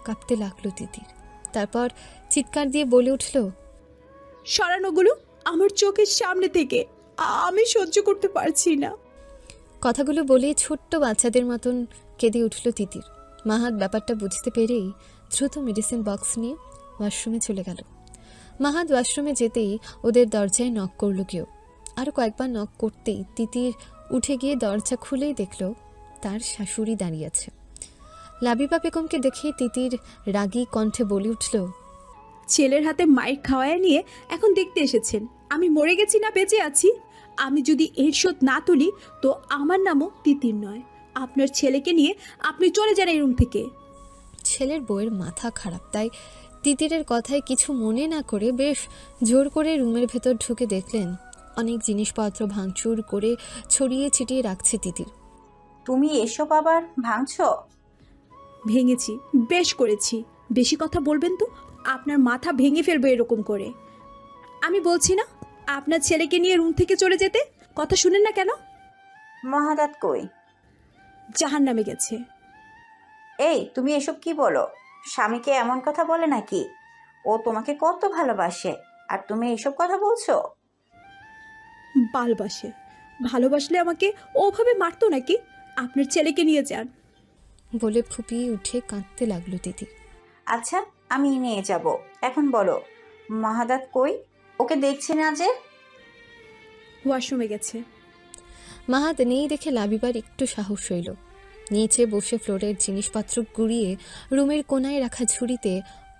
Speaker 3: কাঁপতে লাগলো তিতির। তারপর চিৎকার দিয়ে বলে উঠল,
Speaker 1: সরানোগুলো আমার চোখের সামনে থেকে, আমি সহ্য করতে পারছি না।
Speaker 3: কথাগুলো বলে ছোট্ট বাচ্চাদের মতন কেঁদে উঠল তিতির। মাহাত ব্যাপারটা বুঝতে পেরেই দ্রুত মেডিসিন বক্স নিয়ে ওয়াশরুমে চলে গেল। মাহাত ওয়াশরুমে যেতেই ওদের দরজায় নক করলো কেউ। আরও কয়েকবার নক করতেই তিতির উঠে গিয়ে দরজা খুলেই দেখল তার শাশুড়ি দাঁড়িয়ে আছে। লাবিবা বেগমকে দেখে তিতির রাগী কণ্ঠে বলে উঠল,
Speaker 1: ছেলের হাতে মাইর খাওয়ায় নিয়ে এখন দেখতে এসেছেন আমি মরে গেছি না বেঁচে আছি? আমি যদি এর শোধ না তুলি তো আমার নামও তিতির নয়। আপনার ছেলেকে নিয়ে আপনি চলে যান এই রুম থেকে।
Speaker 3: ছেলের বউয়ের মাথা খারাপ, তাই তিতিরের কথায় কিছু মনে না করে বেশ জোর করে রুমের ভেতর ঢুকে দেখলেন অনেক জিনিসপত্র ভাঙচুর করে ছড়িয়ে ছিটিয়ে রাখছে তিতির।
Speaker 6: তুমি এসব আবার ভাঙছো?
Speaker 1: ভেঙেছি, বেশ করেছি। বেশি কথা বলবেন তো আপনার মাথা ভেঙে ফেলবে এরকম করে। আমি বলছি না আপনার ছেলেকে নিয়ে রুম থেকে চলে যেতে? কথা শুনেন না কেন?
Speaker 6: মহাদাত কই?
Speaker 1: জাহান্নামে গেছে।
Speaker 6: এই তুমি এসব কি বলো? স্বামীকে এমন কথা বলে নাকি? ও তোমাকে কত ভালোবাসে আর তুমি এসব কথা বলছো?
Speaker 1: ভালোবাসে, ভালোবাসলে আমাকে ওভাবে মারতো নাকি? আপনার ছেলেকে নিয়ে যান
Speaker 3: বলে ফুপিয়ে উঠে কাঁদতে লাগলো তিতির।
Speaker 6: আচ্ছা আমি নিয়ে যাব। এখন বলো মহাদাত কই? ওকে দেখছি না যে।
Speaker 1: ওয়াশরুমে গেছে।
Speaker 3: মাহাত নেই দেখে লাবিবার একটু সাহস হইল। নিচে বসে ফ্লোরের জিনিসপত্র গুড়িয়ে রুমের কোনায় রাখা ঝুড়িতে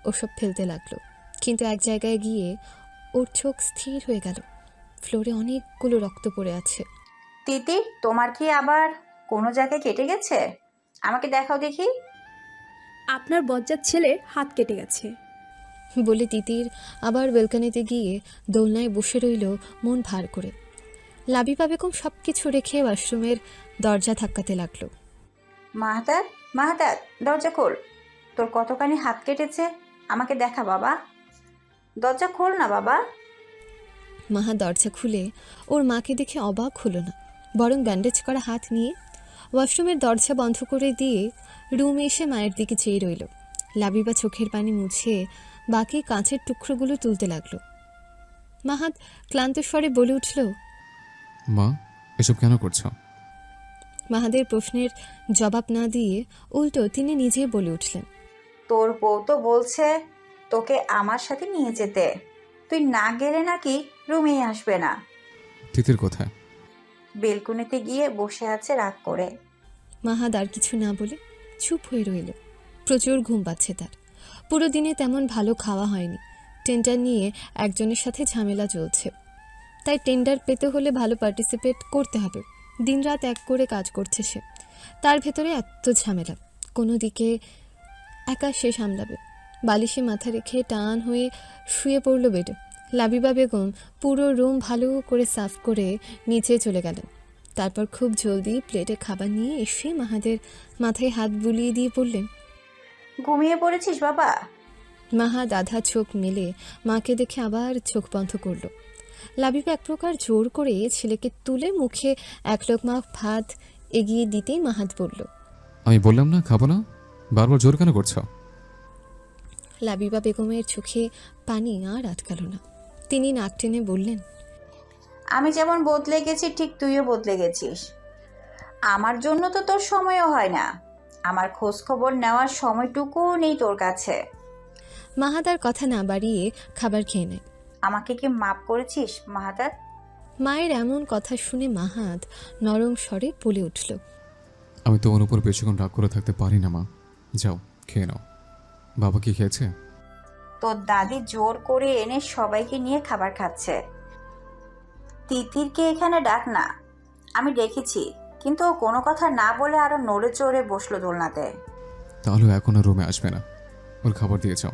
Speaker 3: ওসব ফেলতে লাগলো। কিন্তু এক জায়গায় গিয়ে ওর চোখ স্থির হয়ে গেল। ফ্লোরে অনেকগুলো রক্ত পড়ে আছে।
Speaker 6: তিতির, তোমার কি আবার কোনো জায়গায় কেটে গেছে? আমাকে দেখাও দেখি।
Speaker 1: আপনার বজ্জাত ছেলের হাত কেটে গেছে।
Speaker 3: বলে তিতির আবার বেলকানিতে গিয়ে দোলনায় বসে রইল মন ভার করে। লাবিবা বেগম সব কিছু রেখে ওয়াশরুমের দরজা ধাক্কাতে লাগলো।
Speaker 6: মাহাতার, মাহাতার, দরজা খোল। তোর কতখানি হাত কেটেছে আমাকে দেখা বাবা। দরজা খোল না বাবা।
Speaker 3: মাহা দরজা খুলে ওর মাকে দেখে অবাক হলো না, বরং ব্যান্ডেজ করা হাত নিয়ে ওয়াশরুমের দরজা বন্ধ করে দিয়ে রুমে এসে মায়ের দিকে চেয়ে রইল। লাবিবা চোখের পানি মুছে বাকি কাঁচের টুকরোগুলো তুলতে লাগলো। মাহাত ক্লান্ত স্বরে বলে উঠল,
Speaker 8: মা, এসব কেন করছো?
Speaker 3: মাহাদের প্রশ্নের জবাব না দিয়ে উল্টো তিনি নিজে বলে উঠলেন,
Speaker 6: তোর বউ তো বলছে তোকে আমার সাথে নিয়ে যেতে। তুই না গেলে নাকি রুমেই আসবে না।
Speaker 8: তিতির কোথায়?
Speaker 6: বেলকুনিতে গিয়ে বসে আছে রাগ করে।
Speaker 3: মাহাদ আর কিছু না বলে চুপ হয়ে রইল। প্রচুর ঘুম পাচ্ছে তার। পুরো দিনে তেমন ভালো খাওয়া হয়নি। টেন্ডার নিয়ে একজনের সাথে ঝামেলা চলছে, তাই টেন্ডার পেতে হলে ভালো পার্টিসিপেট করতে হবে। দিনরাত এক করে কাজ করছে সে, তার ভেতরে এত ঝামেলা। কোনো দিকে একা সে সামলাবে। বালিশে মাথা রেখে টান হয়ে শুয়ে পড়ল বেডে। লাবিবা বেগম পুরো রুম ভালো করে সাফ করে নিচে চলে গেলেন। তারপর খুব জলদি প্লেটে খাবার নিয়ে এসে মাহাদের মাথায় হাত বুলিয়ে দিয়ে বললেন,
Speaker 6: ঘুমিয়ে পড়েছিস বাবা?
Speaker 3: মাহাদ আধা চোখ মেলে মাকে দেখে আবার চোখ বন্ধ করল। লাবিবা এক প্রকার জোর করে ছেলেকে তুলে মুখে এক লোকমা ভাত এগিয়ে দিতেই মাহাদ বলল,
Speaker 8: আমি বললাম না খাবো না, বারবার জোর কেন করছো?
Speaker 3: লাবিবা বেগমের চোখে পানি আর আটকাল না। তিনি নাক টেনে বললেন,
Speaker 6: আমি যেমন বদলে গেছি ঠিক তুইও বদলে গেছিস। আমার জন্য তো তোর সময়ও হয় না। আমার খোঁজ খবর নেওয়ার সময়টুকুও নেই তোর কাছে।
Speaker 3: মাহাদার কথা না বাড়িয়ে খাবার খেয়ে নেয়।
Speaker 6: আমাকে কি মাপ করেছিস মাহাতার?
Speaker 3: মায়ের এমন কথা শুনে মাহাদ নরম স্বরে বলে উঠল,
Speaker 8: আমি তোমার উপর বেশিক্ষণ রাগ করে থাকতে পারি না মা। যাও খেয়ে নাও। বাবা কি খেয়েছে?
Speaker 6: তোর দাদি জোর করে এনে সবাইকে নিয়ে খাবার খাচ্ছে। তিতিরকে এখানে ডাক না। আমি ডেকেছি, কিন্তু ও কোনো কথা না বলে আরো নড়ে চড়ে বসলো দোলনাতে।
Speaker 8: তাহলে এখন আর রুমে আসবে না। ওর খাবার দিয়ে যাও,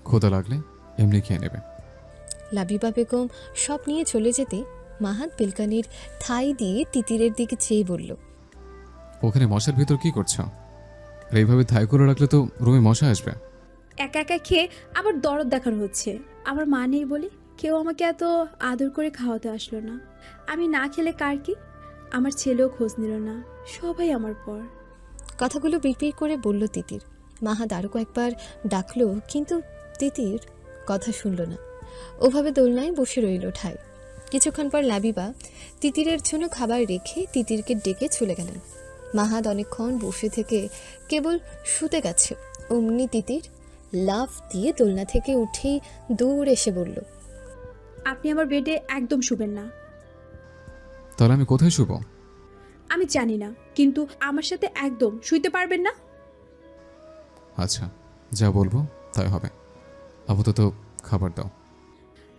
Speaker 8: ক্ষুধা লাগলে এমনি খেয়ে নেবে।
Speaker 3: লাবিবা বেগম সব নিয়ে চলে যেতে মাহাদ বেলকানির থাই দিয়ে তিতিরের দিকে চেয়ে বলল,
Speaker 8: ওখানে মশার ভিতর কি করছো? আর এইভাবে থাই করে রাখলে তো রুমে মশা আসবে।
Speaker 1: একা একা খেয়ে আবার দরদ দেখানো হচ্ছে। আমার মা নেই বলে কেউ আমাকে এত আদর করে খাওয়াতে আসলো না। আমি না খেলে কার কি? আমার ছেলেও খোঁজ নিল না। সবাই আমার পর।
Speaker 3: কথাগুলো বিড়বিড় করে বলল তিতির। মাহাদ আরও কয়েকবার ডাকলো, কিন্তু তিতির কথা শুনল না। ওভাবে দোলনায় বসে রইল ঠায়। কিছুক্ষণ পর লাবিবা তিতিরের জন্য খাবার রেখে তিতিরকে ডেকে চলে গেলেন। মাহাদ অনেকক্ষণ বসে থেকে কেবল শুতে গেছে, অমনি তিতির লাফ দিয়ে দোলনা থেকে উঠেই দৌড় এসে বলল,
Speaker 1: আপনি আমার বেডে একদম শুবেন না।
Speaker 8: তাহলে আমি কোথায় শুব?
Speaker 1: আমি জানি না, কিন্তু আমার সাথে একদম শুইতে পারবেন না।
Speaker 8: আচ্ছা, যা বলবো তাই হবে। আপাতত খাবার দাও।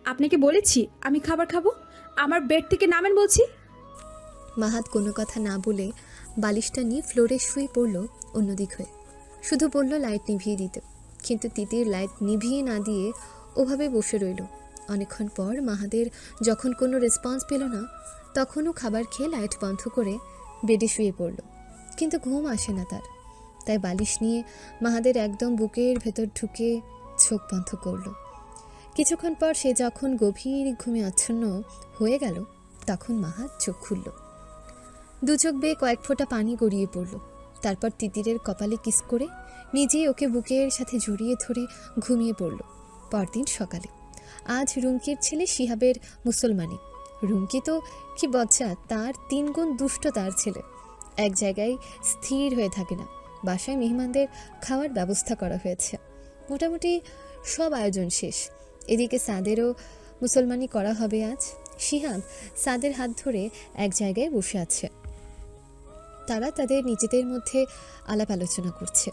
Speaker 1: আপনাকে বলেছি আমি খাবার খাবো। আমার বেড থেকে নামেন বলছি।
Speaker 3: মাহাদ কোনো কথা না বলে বালিশটা নিয়ে ফ্লোরে শুয়ে পড়ল অন্যদিক হয়ে। শুধু বলল লাইট নিভিয়ে দিতে, কিন্তু তিতির লাইট নিভিয়ে না দিয়ে ওভাবে বসে রইল। অনেকক্ষণ পর মাহাদের যখন কোনো রেসপন্স পেল না, তখনও খাবার খেয়ে লাইট বন্ধ করে বেডে শুয়ে পড়ল। কিন্তু ঘুম আসে না তার, তাই বালিশ নিয়ে মাহাদের একদম বুকের ভেতর ঢুকে চোখ বন্ধ করল। কিছুক্ষণ পর সে যখন গভীর ঘুমে আচ্ছন্ন হয়ে গেল, তখন মাহাদ চোখ খুলল। দু চোখ বেয়ে কয়েক ফোঁটা পানি গড়িয়ে পড়ল। তারপর তিতিরের কপালে কিস করে নিজেই ওকে বুকের সাথে জড়িয়ে ধরে ঘুমিয়ে পড়ল। পরদিন সকালে আজ রুমকির ছেলে শিহাবের মুসলমানি। রুমকি তো কি বজ্জা, তার 3 গুণ দুষ্ট তার ছেলে। এক জায়গায় স্থির হয়ে থাকে না। বাসায় মেহমানদের খাওয়ার ব্যবস্থা করা হয়েছে, মোটামুটি সব আয়োজন শেষ। এদিকে সাদেরও মুসলমানি করা হবে আজ। শিহাব সাদের হাত ধরে এক জায়গায় বসে আছে। তারা তাদের নিজেদের মধ্যে আলাপ আলোচনা করছে।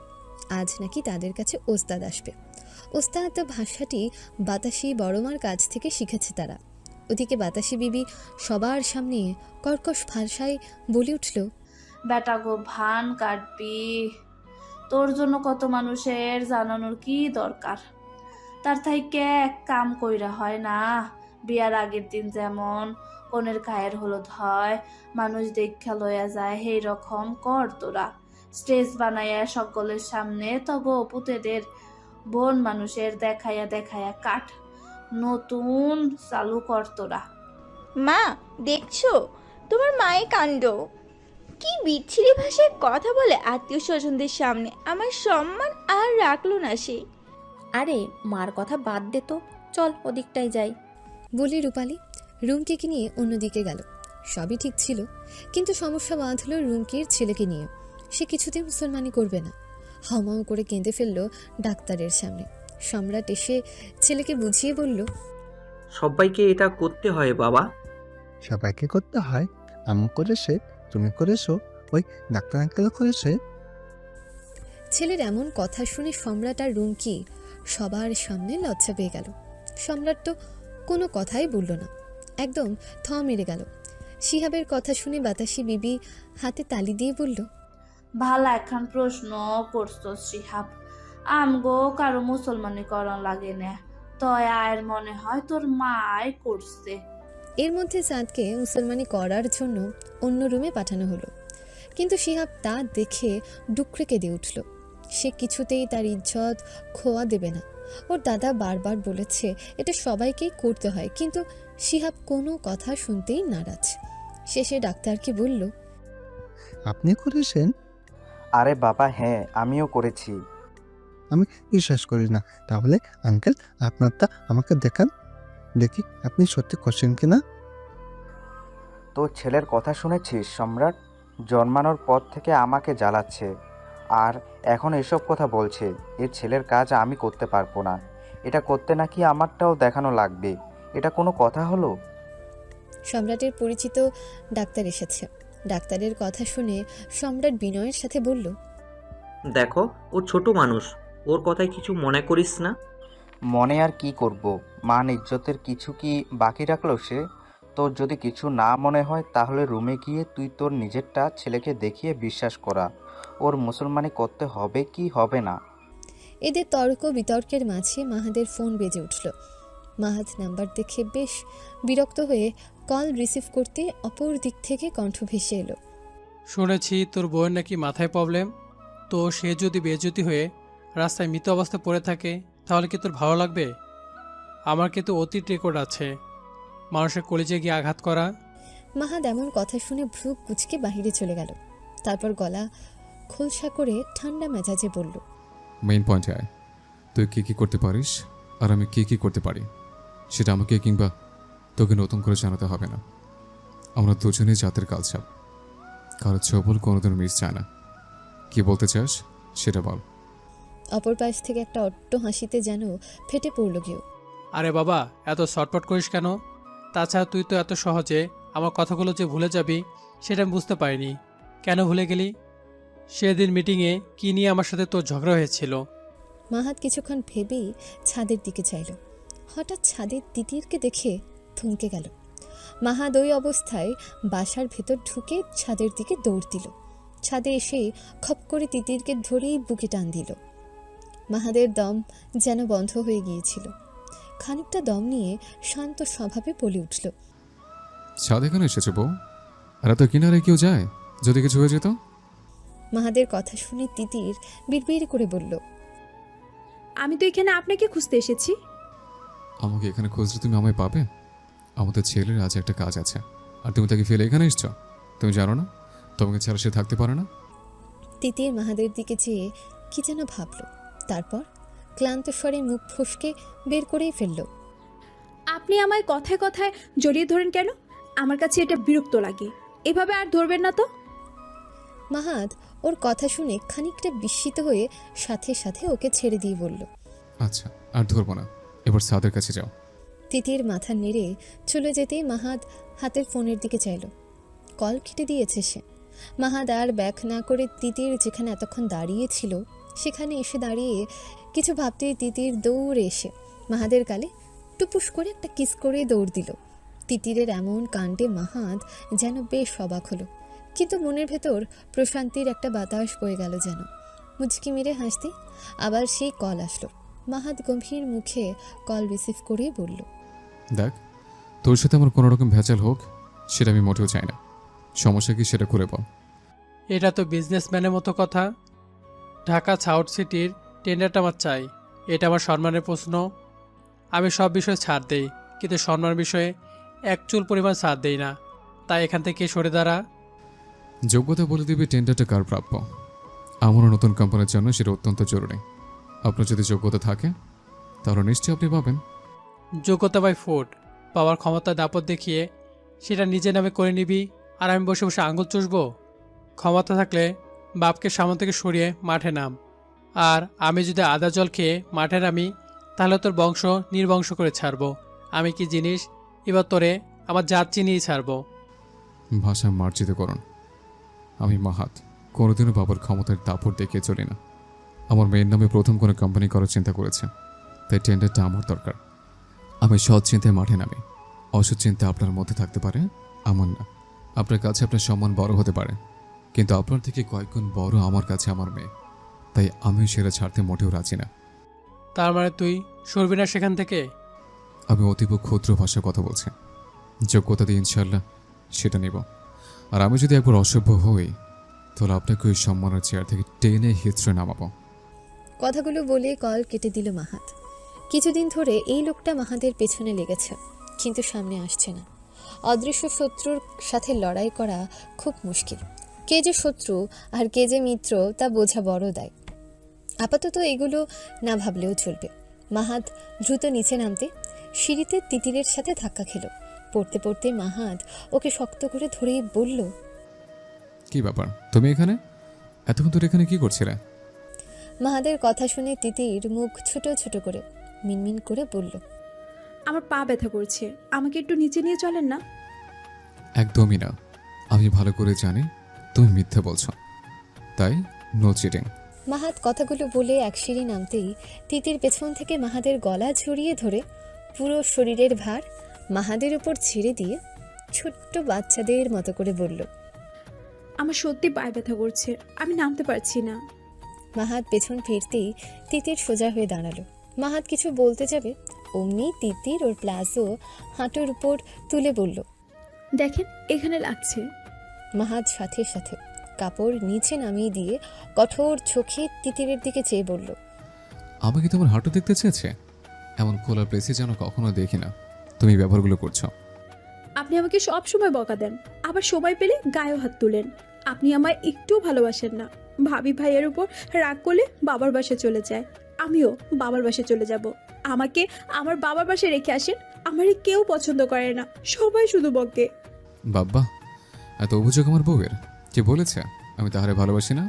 Speaker 3: আজ নাকি তাদের কাছে ওস্তাদ আসবে। ওস্তাদ ভাষাটি বাতাসি বড়মার কাছ থেকে শিখেছে তারা। ওদিকে বাতাসি বিবি সবার সামনে কর্কশ ভাষায় বলে উঠল,
Speaker 5: বেটা গো, ভান কাটবি তোর জন্য কত মানুষের জানানোর কি দরকার? তার থেকে এক কাম কইরা হয় না, বিয়ার আগের দিন যেমন কনের গায়ের হলুদ হয়, মানুষ দেখা লইয়া যায়, সেই রকম কর তোরা। স্টেজ বানাইয়া সকলের সামনে তব পুতেদের বোন মানুষের দেখাইয়া দেখাইয়া কাট, নতুন চালু কর তোরা।
Speaker 12: মা, দেখছো তোমার মায়ের কাণ্ড? কি বিচ্ছিরি ভাষায় কথা বলে আত্মীয় স্বজনদের সামনে। আমার সম্মান আর রাখলো না সে।
Speaker 13: আরে মার কথা বাদ দে তো, চল ওদিকটাই যাই।
Speaker 3: বলে রূপালী রুমকিকে নিয়ে অন্যদিকে গেল। সবই ঠিক ছিল, কিন্তু সমস্যা বাঁধল রুমকির ছেলেকে নিয়ে। সে কিছুতেই মুসলমানি করবে না। হাউমাউ করে কেঁদে ফেলল ডাক্তারের সামনে। সম্রাট এসে ছেলেকে বুঝিয়ে বলল,
Speaker 14: সবাইকে এটা করতে হয় বাবা।
Speaker 15: সবাইকে করতে হয়? আমি করেছে, তুমি করেছো, ওই ডাক্তার আঙ্কেল করেছে।
Speaker 3: ছেলের এমন কথা শুনে সম্রাট আর রুমকি সবার সামনে লজ্জা পেয়ে গেল। সম্রাট তো কোনো কথাই বলল না, একদম থ মেরে গেল। শিহাবের কথা শুনে বাতাসি বিবি হাতে তালি দিয়ে বলল,
Speaker 5: ভালো একখান প্রশ্ন করছো শিহাব। আমগো কারো মুসলমানীকরণ লাগে না, তয় আয়ের মনে হয় তোর মাই করছে।
Speaker 3: এর মধ্যে চাঁদকে মুসলমানি করার জন্য অন্য রুমে পাঠানো হলো, কিন্তু শিহাব তা দেখে ডুকরে কেঁদে উঠল। সে কিছুতেই তার ইজ্জত খোয়া দেবে না। ওর দাদা বারবার বলেছে এটা সবাইকেই করতে হয়, কিন্তু শিহাব কোনো কথা শুনতেই নারাজ। শেষে ডাক্তারকে বলল,
Speaker 15: আপনি করেছেন?
Speaker 16: আরে বাবা হ্যাঁ, আমিও করেছি।
Speaker 15: আমি বিশ্বাস করি না। তাহলে আঙ্কেল আপনারটা আমাকে দেখান, দেখি আপনি সত্যি করছেন কিনা।
Speaker 16: তোর ছেলের কথা শুনেছিস সম্রাট? জন্মানোর পর থেকে আমাকে জ্বালাচ্ছে, আর এখন এসব কথা বলছে। এর ছেলের কাজ আমি করতে পারবো না, এটা করতে নাকি আমারটাও দেখানো লাগবে। এটা কোনো কথা হলো?
Speaker 3: সম্রাটের পরিচিত ডাক্তার এসেছে। ডাক্তারের কথা শুনে সম্রাট বিনয়ের সাথে বলল,
Speaker 14: দেখো ও ছোট মানুষ, ওর কথায় কিছু মনে করিস না।
Speaker 16: মনে আর কি করব, মান ইজ্জতের কিছু কি বাকি রাখলো সে? তোর যদি কিছু না মনে হয় তাহলে রুমে গিয়ে তুই তোর নিজেরটা ছেলেকে দেখিয়ে বিশ্বাস করা। ওর মুসলমানি করতে হবে কি হবে না।
Speaker 3: এদের তর্ক বিতর্কের মাঝে মাহাদের ফোন বেজে উঠল। মাহাদ নাম্বার দেখে বেশ বিরক্ত হয়ে কল রিসিভ করতে অপর দিক থেকে কণ্ঠ ভেসে এলো,
Speaker 17: শুনেছি তোর বউয়ের নাকি মাথায় প্রবলেম, তো সে যদি বেজ্জতি হয়ে রাস্তায় মৃত অবস্থায় পড়ে থাকে তাহলে কি তোর ভালো লাগবে? আমার কিন্তু অতীত রেকর্ড আছে মানুষের কলিজে গিয়ে আঘাত করা।
Speaker 3: মাহাদ এমন কথা শুনে ভ্রু কুচকে বাহিরে চলে গেল। তারপর গলা খোলসা করে ঠান্ডা মেজাজে বলল,
Speaker 8: মেইন পয়েন্টে আয়। তুই কী কী করতে পারিস আর আমি কী কী করতে পারি সেটা আমাকে কিংবা তোকে নতুন করে জানাতে হবে না। আমরা দুজনেই জাতের কালচার, কারো ছবল কোনোদিন মিস যায় না। কি বলতে চাস সেটা বল।
Speaker 3: অপর পাশ থেকে একটা অট্ট হাসিতে যেন ফেটে পড়ল কেউ।
Speaker 17: আরে বাবা এত শর্টপট করিস কেন? তাছাড়া তুই তো এত সহজে আমার কথাগুলো যে ভুলে যাবি সেটা আমি বুঝতে পারিনি। কেন ভুলে গেলি? সেদিন মিটিংয়ে কি নিয়ে আমার সাথে তোর ঝগড়া হয়েছিল?
Speaker 3: মাহাদ কিছুক্ষণ ভেবেই ছাদের দিকে চাইল। হঠাৎ ছাদের তিতিরকে দেখে থমকে গেল। মাহাদ ওই অবস্থায় বাসার ভেতর ঢুকে ছাদের দিকে দৌড় দিল। ছাদে এসে খপ করে তিতিরকে ধরেই বুকে টান দিল। মাহাদের দম যেন বন্ধ হয়ে গিয়েছিল। খানিকটা দম নিয়ে শান্ত স্বভাবে বলে উঠল,
Speaker 8: ছাদে কেন এসেছে বউ? আর এত কিনারে কেউ যায়? যদি কিছু হয়ে যেত?
Speaker 3: মাহাদের কথা শুনে তিতির বিড়বিড় করে বলল,
Speaker 1: আমি তো এখানে আপনাকে খুঁজতে এসেছি।
Speaker 8: আমাকে এখানে খুঁজলে তুমি আমায় পাবে? আমাদের ছেলের আজ একটা কাজ আছে, আর তুমি তাকে ফেলে এখানে এসছো? তুমি জানো না তোমাকে ছাড়া সে থাকতে পারে না?
Speaker 3: তিতির মাহাদের দিকে চেয়ে কি যেন ভাবল, তারপর ক্লান্ত স্বরে মুখ ফসকে বের করেই ফেলল,
Speaker 1: আপনি আমায় কথায় কথায় জড়িয়ে ধরেন কেন? আমার কাছে এটা বিরক্ত লাগে। এভাবে আর ধরবেন না তো।
Speaker 3: মাহাদ ওর কথা শুনে খানিকটা বিস্মিত হয়ে সাথে সাথে ওকে ছেড়ে দিয়ে বলল,
Speaker 8: আচ্ছা আর ধরবো না, এবার সাদের কাছে যাও।
Speaker 3: তিতির মাথা নেড়ে চলে যেতেই মাহাদ হাতের ফোনের দিকে চাইল। কল কেটে দিয়েছে সে। মাহাদ আর ব্যাক না করে তিতির যেখানে এতক্ষণ দাঁড়িয়ে ছিল সেখানে এসে দাঁড়িয়ে কিছু ভাবতেই তিতির দৌড়ে এসে মাহাদের গালে টুপুস করে একটা কিস করে দৌড় দিল। তিতিরের এমন কাণ্ডে মাহাদ যেন বেশ অবাক হলো, কিন্তু মনের ভেতর প্রশান্তির একটা বাতাস বয়ে গেল যেন। মুচকি মেরে হাসতে আবার সেই কল আসলো। মাহাত গম্ভীর মুখে কল রিসিভ করে বলল,
Speaker 8: দেখ, তোর সাথে আমার কোনো রকম ভেজাল হোক সেটা আমি মোটেও চাই না। সমস্যা কি সেটা করে বল।
Speaker 17: এটা তো বিজনেসম্যানের মতো কথা। ঢাকা সাউথ সিটির টেন্ডারটা আমার চাই। এটা আমার সম্মানের প্রশ্ন। আমি সব বিষয়ে ছাড় দেই, কিন্তু সম্মান বিষয়ে এক চুল পরিমাণ ছাড় দেই না। তাই এখান থেকে সরে দাঁড়া।
Speaker 8: যোগ্যতা বলে দিবি টেন্ডারটা কার প্রাপ্য। আমারও নতুন কোম্পানির জন্য সেটা অত্যন্ত জরুরি। আপনার যদি যোগ্যতা থাকে তাহলে নিশ্চয়ই আপনি পাবেন।
Speaker 17: যোগ্যতা বাই ফুট, পাওয়ার ক্ষমতা দাপট দেখিয়ে সেটা নিজের নামে করে নিবি, আর আমি বসে বসে আঙুল চুষবো? ক্ষমতা থাকলে বাপকে সামনে থেকে সরিয়ে মাঠে নাম। আর আমি যদি আদা জল খেয়ে মাঠে নামি, তাহলে তোর বংশ নির্বংশ করে ছাড়বো। আমি কি জিনিস, এবার তোরে আমার জাত চিনিয়ে ছাড়বো।
Speaker 8: ভাষা মার্জিত করুন। আমি মাহাত কোনোদিনও বাবার ক্ষমতার দাপট দেখিয়ে চলি না। আমার মেয়ের নামে প্রথম কোনো কোম্পানি করার চিন্তা করেছে, তাই টেন্ডারটা আমার দরকার। আমি সৎ চিন্তায় মাঠে নামি। অসৎ চিন্তা আপনার মধ্যে থাকতে পারে, আমার না। আপনার কাছে আপনার সম্মান বড় হতে পারে, কিন্তু আপনার থেকে কয়েক গুণ বড় আমার কাছে আমার মেয়ে। তাই আমি সেটা ছাড়তে মোটেও রাজি না।
Speaker 17: তার মানে তুই সরবি না সেখান থেকে?
Speaker 8: আমি অতীব ক্ষুদ্র ভাষায় কথা বলছি। যোগ্যতা দিয়ে ইনশাল্লাহ সেটা নেব। আর আমি যদি একবার অসভ্য হই, তাহলে আপনাকে ওই সম্মানের চেয়ার থেকে টেনে হিচড়ে নামাবো।
Speaker 3: কথাগুলো বলে কল কেটে দিল মাহাত। কিছুদিন ধরে এই লোকটা মাহাদের পেছনে লেগেছে, কিন্তু সামনে আসছে না। অদৃশ্য শত্রুর সাথে লড়াই করা খুব মুশকিল। কে যে শত্রু আর কে যে মিত্র তা বোঝা বড় দায়। আপাতত এগুলো না ভাবলেও চলবে। মাহাত দ্রুত নিচে নামতে সিঁড়িতে তিতিরের সাথে ধাক্কা খেল। পড়তে পড়তে মাহাত ওকে শক্ত করে ধরেই বলল,
Speaker 8: কি ব্যাপার, তুমি এখানে? এতক্ষণ তোর এখানে কি করছিলে?
Speaker 3: মাহাদের কথা শুনে তিতির মুখ ছোট ছোট করে মিনমিন করে বলল,
Speaker 1: আমার পা ব্যথা করছে, আমাকে একটু নিচে নিয়ে চলেন না?
Speaker 8: একদমই না। আমি ভালো করে জানি তুমি মিথ্যে বলছো, তাই নো চিটিং।
Speaker 3: মাহাত কথাগুলো বলে এক সিঁড়ি নামতেই তিতির পেছন থেকে মাহাদের গলা জড়িয়ে ধরে পুরো শরীরের ভার মাহাদের উপর ছেড়ে দিয়ে ছোট্ট বাচ্চাদের মতো করে বলল,
Speaker 1: আমার সত্যি পায়ে ব্যথা করছে, আমি নামতে পারছি না।
Speaker 3: মাহাত পেছন ফিরতেই তিতির সোজা হয়ে দাঁড়ালো। মাহাত কিছু বলতে যাবে, অমনি তিতির ওর প্লাজো হাঁটুর উপর তুলে বলল,
Speaker 1: দেখেন এখানে লাগছে।
Speaker 3: মাহাত সাথে সাথে কাপড় নিচে নামিয়ে দিয়ে কঠোর চোখে তিতিরের দিকে চেয়ে বলল,
Speaker 8: আমাকে তোমার হাঁটু দেখতে চেয়েছে? এমন খোলা প্লেসে যেন কখনো দেখি না তুমি ব্যবহারগুলো করছো।
Speaker 1: আপনি আমাকে সব সময় বকা দেন, আবার সময় পেলে গায়েও হাত তুলেন। আপনি আমায় একটু ভালোবাসেন না। ভাবি ভাইয়ের উপর রাগ করলে বাবার বাসায় চলে যায়, আমিও বাবার বাসায় চলে যাব। আমাকে আমার বাবার বাসায় রেখে আসেন। আমারে কেউ পছন্দ করে না, সবাই শুধু বকে।
Speaker 8: বাব্বা, এত অভিযোগ আমার বউয়ের? কে বলেছে আমি তাহারে ভালোবাসি না?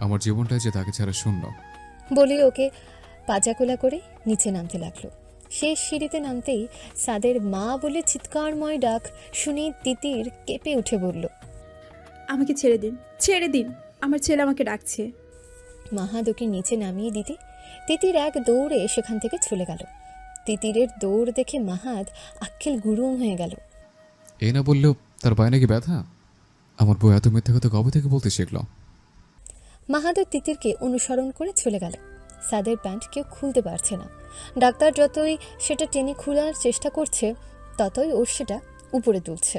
Speaker 8: আমার জীবনটাই যে তাকে ছাড়া শূন্য।
Speaker 3: বলে ওকে পাজাকোলা করে নিচে নামতে লাগলো। শেষ সিঁড়িতে নামতেই সাদের মা বলে চিৎকারময় ডাক শুনে তিতির কেঁপে উঠে বলল,
Speaker 1: আমাকে ছেড়ে দিন, ছেড়ে দিন, আমার ছেলে আমাকে ডাকছে।
Speaker 3: মাহাদ ওকে নিচে নামিয়ে দিতে তিতির এক দৌড়ে সেখান থেকে চলে গেল। তিতিরের দৌড় দেখে মাহাদ আক্কেল গুরুম হয়ে গেল।
Speaker 8: এই না বললেও তার পায়ে নাকি ব্যথা? আমার বউ এত মিথ্যা কথা কবে থেকে বলতে শিখল?
Speaker 3: মাহাদুর তিতিরকে অনুসরণ করে চলে গেল। সাদের প্যান্ট কেউ খুলতে পারছে না। ডাক্তার যতই সেটা টেনে খোলার চেষ্টা করছে, ততই ওর সেটা উপরে তুলছে।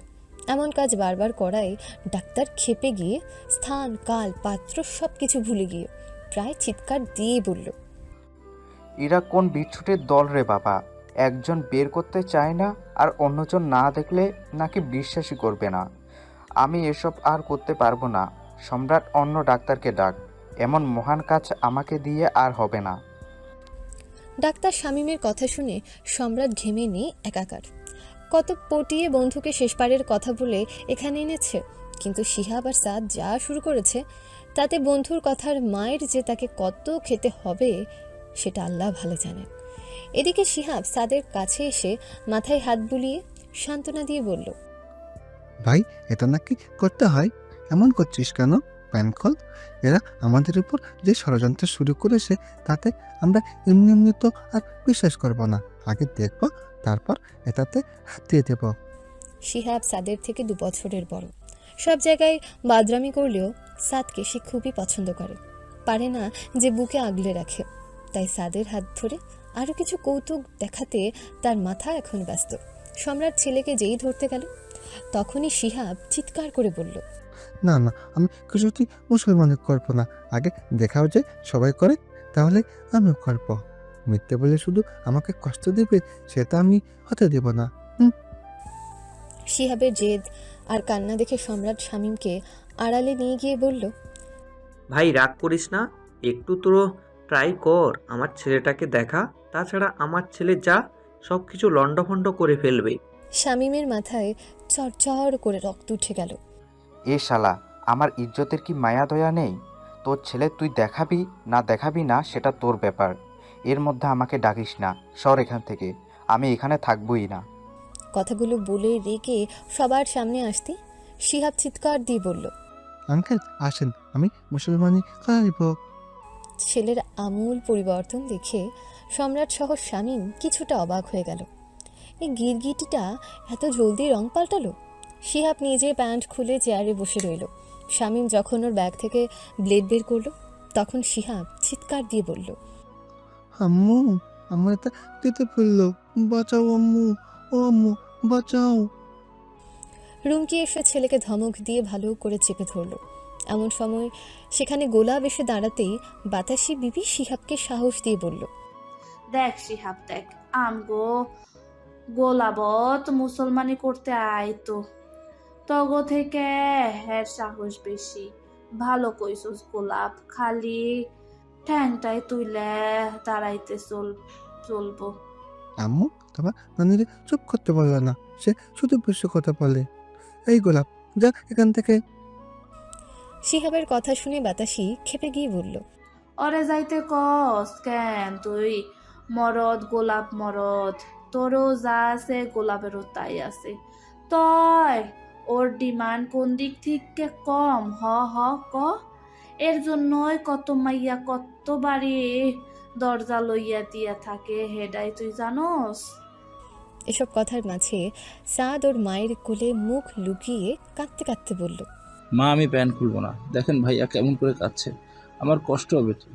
Speaker 3: এমন কাজ বারবার করায় ডাক্তার ক্ষেপে গিয়ে স্থান কাল পাত্র সব কিছু ভুলে গিয়ে প্রায় চিৎকার দিয়ে বলল,
Speaker 16: এরা কোন বিচ্ছুটের দল রে বাবা! একজন বের করতে চায় না, আর অন্যজন না দেখলে নাকি বিশ্বাসই করবে না। আমি এসব আর করতে পারবো না। সম্রাট, অন্য ডাক্তারকে ডাক। এমন মহান কাজ আমাকে দিয়ে আর হবে না।
Speaker 3: ডাক্তার শামীমের কথা শুনে সম্রাট ঘেমে নিয়ে একাকার। কত পটিয়ে বন্ধুকে শেষবারের কথা বলে এখানে এনেছে, কিন্তু শিহাব আর সাদ যা শুরু করেছে তাতে বন্ধুর কথার মায়ের যে তাকে কত খেতে হবে সেটা আল্লাহ ভালো জানেন। এদিকে শিহাব সাদের কাছে এসে মাথায় হাত বুলিয়ে সান্ত্বনা দিয়ে বলল,
Speaker 15: ভাই, এটা নাকি করতে হয়? এমন করছিস কেন? প্যান খোল। এরা আমাদের উপর যে ষড়যন্ত্র শুরু করেছে তাতে আমরা এমনি এমনি তো আর বিশ্বাস করব না। আগে দেখব, তারপর এটাতে হাত দিয়ে দেব।
Speaker 3: শিহাব সাদের থেকে 2 বছরের বড়। সব জায়গায় বাদরামি করলেও সাদকে সে খুবই পছন্দ করে। পারে না যে বুকে আগলে রাখে। তাই সাদের হাত ধরে আরও কিছু কৌতুক দেখাতে তার মাথা এখন ব্যস্ত। সম্রাট ছেলেকে যেই ধরতে গেল তখনই শিহাব চিৎকার করে বলল,
Speaker 15: না না, আমি কিছুতেই মুসলমানি করবো না। আগে দেখাও যে সবাই করে, তাহলে আমিও করবো। মিথ্যে বলে শুধু আমাকে কষ্ট দেবে সেটা আমি হতে দেব না।
Speaker 3: শিহাবের জেদ আর কান্না দেখে সম্রাট শামীমকে আড়ালে নিয়ে গিয়ে বলল,
Speaker 14: ভাই রাগ করিস না, একটু তো ট্রাই কর, আমার ছেলেটাকে দেখা। তাছাড়া আমার ছেলে যা সব কিছু লণ্ডভণ্ড করে ফেলবে।
Speaker 3: শামীমের মাথায় চড়চড় করে রক্ত উঠে গেল।
Speaker 16: এ শালা, আমার ইজ্জতের কি মায়া দয়া নেই? তোর ছেলে তুই দেখাবি না দেখাবি না সেটা তোর ব্যাপার। এর মধ্যে আমাকে ডাকিস না, সর এখান থেকে, আমি এখানে থাকবই না।
Speaker 3: কথাগুলো বলে রেগে সবার সামনে আসতে শিহাব চিৎকার দিয়ে বলল,
Speaker 15: আঙ্কেল আসেন, আমি মুসলমানি করাইব।
Speaker 3: ছেলের আমূল পরিবর্তন দেখে সম্রাট সহ শামীম কিছুটা অবাক হয়ে গেল। এই গিরগিটিটা এত জলদি রং পাল্টালো। শিহাব নিজে প্যান্ট খুলে চেয়ারে বসে রইল। শামীম যখন ওর ব্যাগ থেকে ব্লেড বের করলো তখন শিহাব চিৎকার দিয়ে বলল,
Speaker 15: আম্মু, আমার এটা দিতে ফেললো, বাঁচাও আম্মু, ও আম্মু বাঁচাও।
Speaker 3: রুমকি এসে ছেলেকে ধমক দিয়ে ভালো করে চেপে ধরল। এমন সময় সেখানে গোলাপ এসে দাঁড়াতেই বাতাসি বিবি শিহাবকে সাহস দিয়ে বলল,
Speaker 5: দেখ শিহাব দেখ, আমগো গোলাবত মুসলমানি করতে আইতো, তগো থেকে হ্যার সাহস বেশি। ভালো কইছস গোলাপ, খালি ঠ্যাংটাই তুইলে দাঁড়াইতে চলবো।
Speaker 15: আম্মু তোমার নানিরে চুপ করতে বললো না, সে শুধু বেশি কথা বলে। এই গোলাপ, যা এখান থেকে।
Speaker 3: শিহাবের কথা শুনে বাতাসি খেপে গিয়ে বলল,
Speaker 5: ওরে যাইতে কস কেন? তুই মরদ, গোলাপ মরদ, তোরও যা আছে গোলাপেরও তাই আছে। তয় ওর ডিমান্ড কোন দিক থেকে কম? হ ক। এর জন্যই কত মাইয়া কত বাড়ি দরজা লইয়া দিয়া থাকে, হেডাই তুই জানোস?
Speaker 3: এসব কথার মাঝে সাদ ওর মায়ের কোলে মুখ লুকিয়ে কাঁদতে কাঁদতে বলল,
Speaker 4: মা আমি প্যান্ট খুলবো না, দেখেন ভাইয়া কেমন করে কাঁদছে, আমার কষ্ট হবে তো।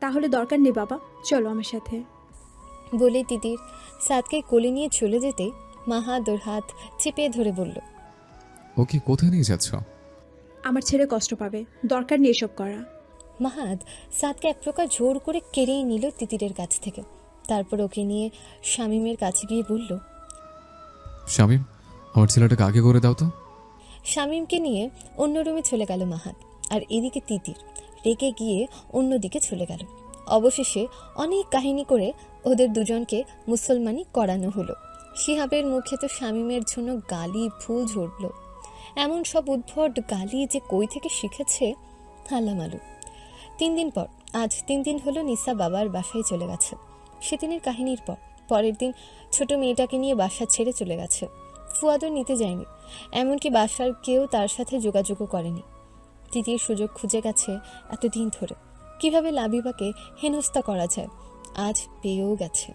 Speaker 1: তাহলে দরকার নেই বাবা, চলো আমার সাথে।
Speaker 3: বলে তিতির সাদকে কোলে নিয়ে চলে যেতে মাহাদ ওর হাত চেপে ধরে বলল,
Speaker 8: ওকে কোথায় নিয়ে যাচ্ছ?
Speaker 1: আমার ছেলে কষ্ট পাবে, দরকার নেই এসব করা।
Speaker 3: মাহাদ সাদকে এক প্রকার জোর করে কেড়েই নিল তিতিরের কাছ থেকে। তারপর ওকে নিয়ে শামীমের কাছে গিয়ে বলল,
Speaker 8: শামীম, আমার ছেলেটাকে আগে করে দাও তো।
Speaker 3: শামীমকে নিয়ে অন্য রুমে চলে গেল মাহাদ, আর এদিকে তিতির রেগে গিয়ে অন্যদিকে চলে গেল। অবশেষে অনেক কাহিনী করে ওদের দুজনকে মুসলমানি করানো হলো। শিহাবের মুখে তো শামীমের জন্য গালি ফুল ঝরল। এমন সব উদ্ভট গালি যে কই থেকে শিখেছে আল্লাহ মালুম। 3 দিন পর, আজ 3 দিন হলো নিসা বাবার বাসায় চলে গেছে। সেদিনের কাহিনীর পরের দিন ছোট মেয়েটাকে নিয়ে বাসা ছেড়ে চলে গেছে। ফুয়াদও নিতে যায়নি, এমনকি বাসার কেউ তার সাথে যোগাযোগও করেনি। তৃতীয় সুযোগ খুঁজে গেছে এতদিন ধরে, কিভাবে লাবিবাকে হেনস্থা করা যায়, আজ পেয়েও গেছে।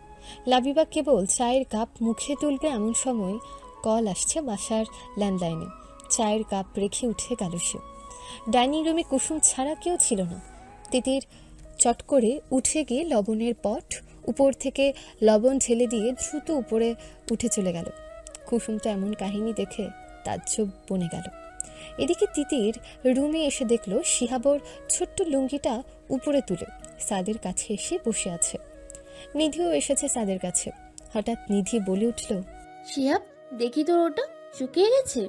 Speaker 3: লাবিবা কেবল চায়ের কাপ মুখে তুলবে এমন সময় কল আসছে বাসার ল্যান্ডলাইনে। চায়ের কাপ রেখে উঠে গেল সে। ডাইনিং রুমে কুসুম ছাড়া কেউ ছিল না। তিতির চট করে উঠে গিয়ে লবণের পট উপর থেকে লবণ ঢেলে দিয়ে দ্রুত উপরে উঠে চলে গেল। কুসুম তো এমন কাহিনী দেখে তাজ্জব বনে গেল। এদিকে তিতির রুমে এসে দেখলো শিহাবর ছোট্ট লুঙ্গিটা উপরে তুলে সাদের কাছে এসে বসে আছে। নিধিও এসেছে সাদের কাছে। হঠাৎ নিধি বলে উঠল,
Speaker 13: শিহাব, দেখি তোর ওটা শুকিয়ে গেছে।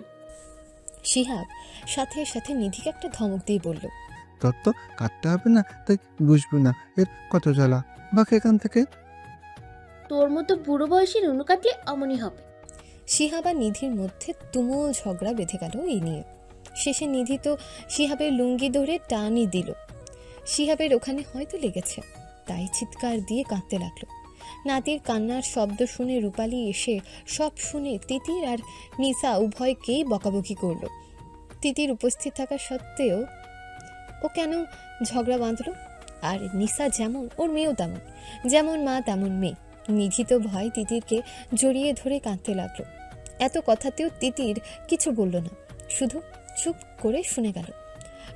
Speaker 3: শিহাব সাথে সাথে নিধিকে একটা ধমক দিয়ে বলল,
Speaker 15: তোর তো কাটতে হবে না, তাই বুঝবি না এর কত জ্বালা। বাকি এখান থেকে।
Speaker 13: তোর মতো বুড়ো বয়সী নুনু কাটলে অমনি হবে।
Speaker 3: শিহাব আর নিধির মধ্যে তুমুল ঝগড়া বেঁধে গেল এই নিয়ে। শেষে নিধি তো শিহাবের লুঙ্গি ধরে টানই দিল। শিহাবের ওখানে হয়তো লেগেছে, তাই চিৎকার দিয়ে কাঁদতে লাগলো। নাতির কান্নার শব্দ শুনে রূপালী এসে সব শুনে তিতির আর নিসা উভয়কেই বকাবকি করলো। তিতির উপস্থিত থাকা সত্ত্বেও ও কেন ঝগড়া বাঁধল? আর নিসা যেমন, ওর মেয়েও তেমন, যেমন মা তেমন মেয়ে। নিধি তো ভয় তিতিরকে জড়িয়ে ধরে কাঁদতে লাগলো। এত কথাতেও তিতির কিছু বলল না, শুধু চুপ করে শুনে গেল।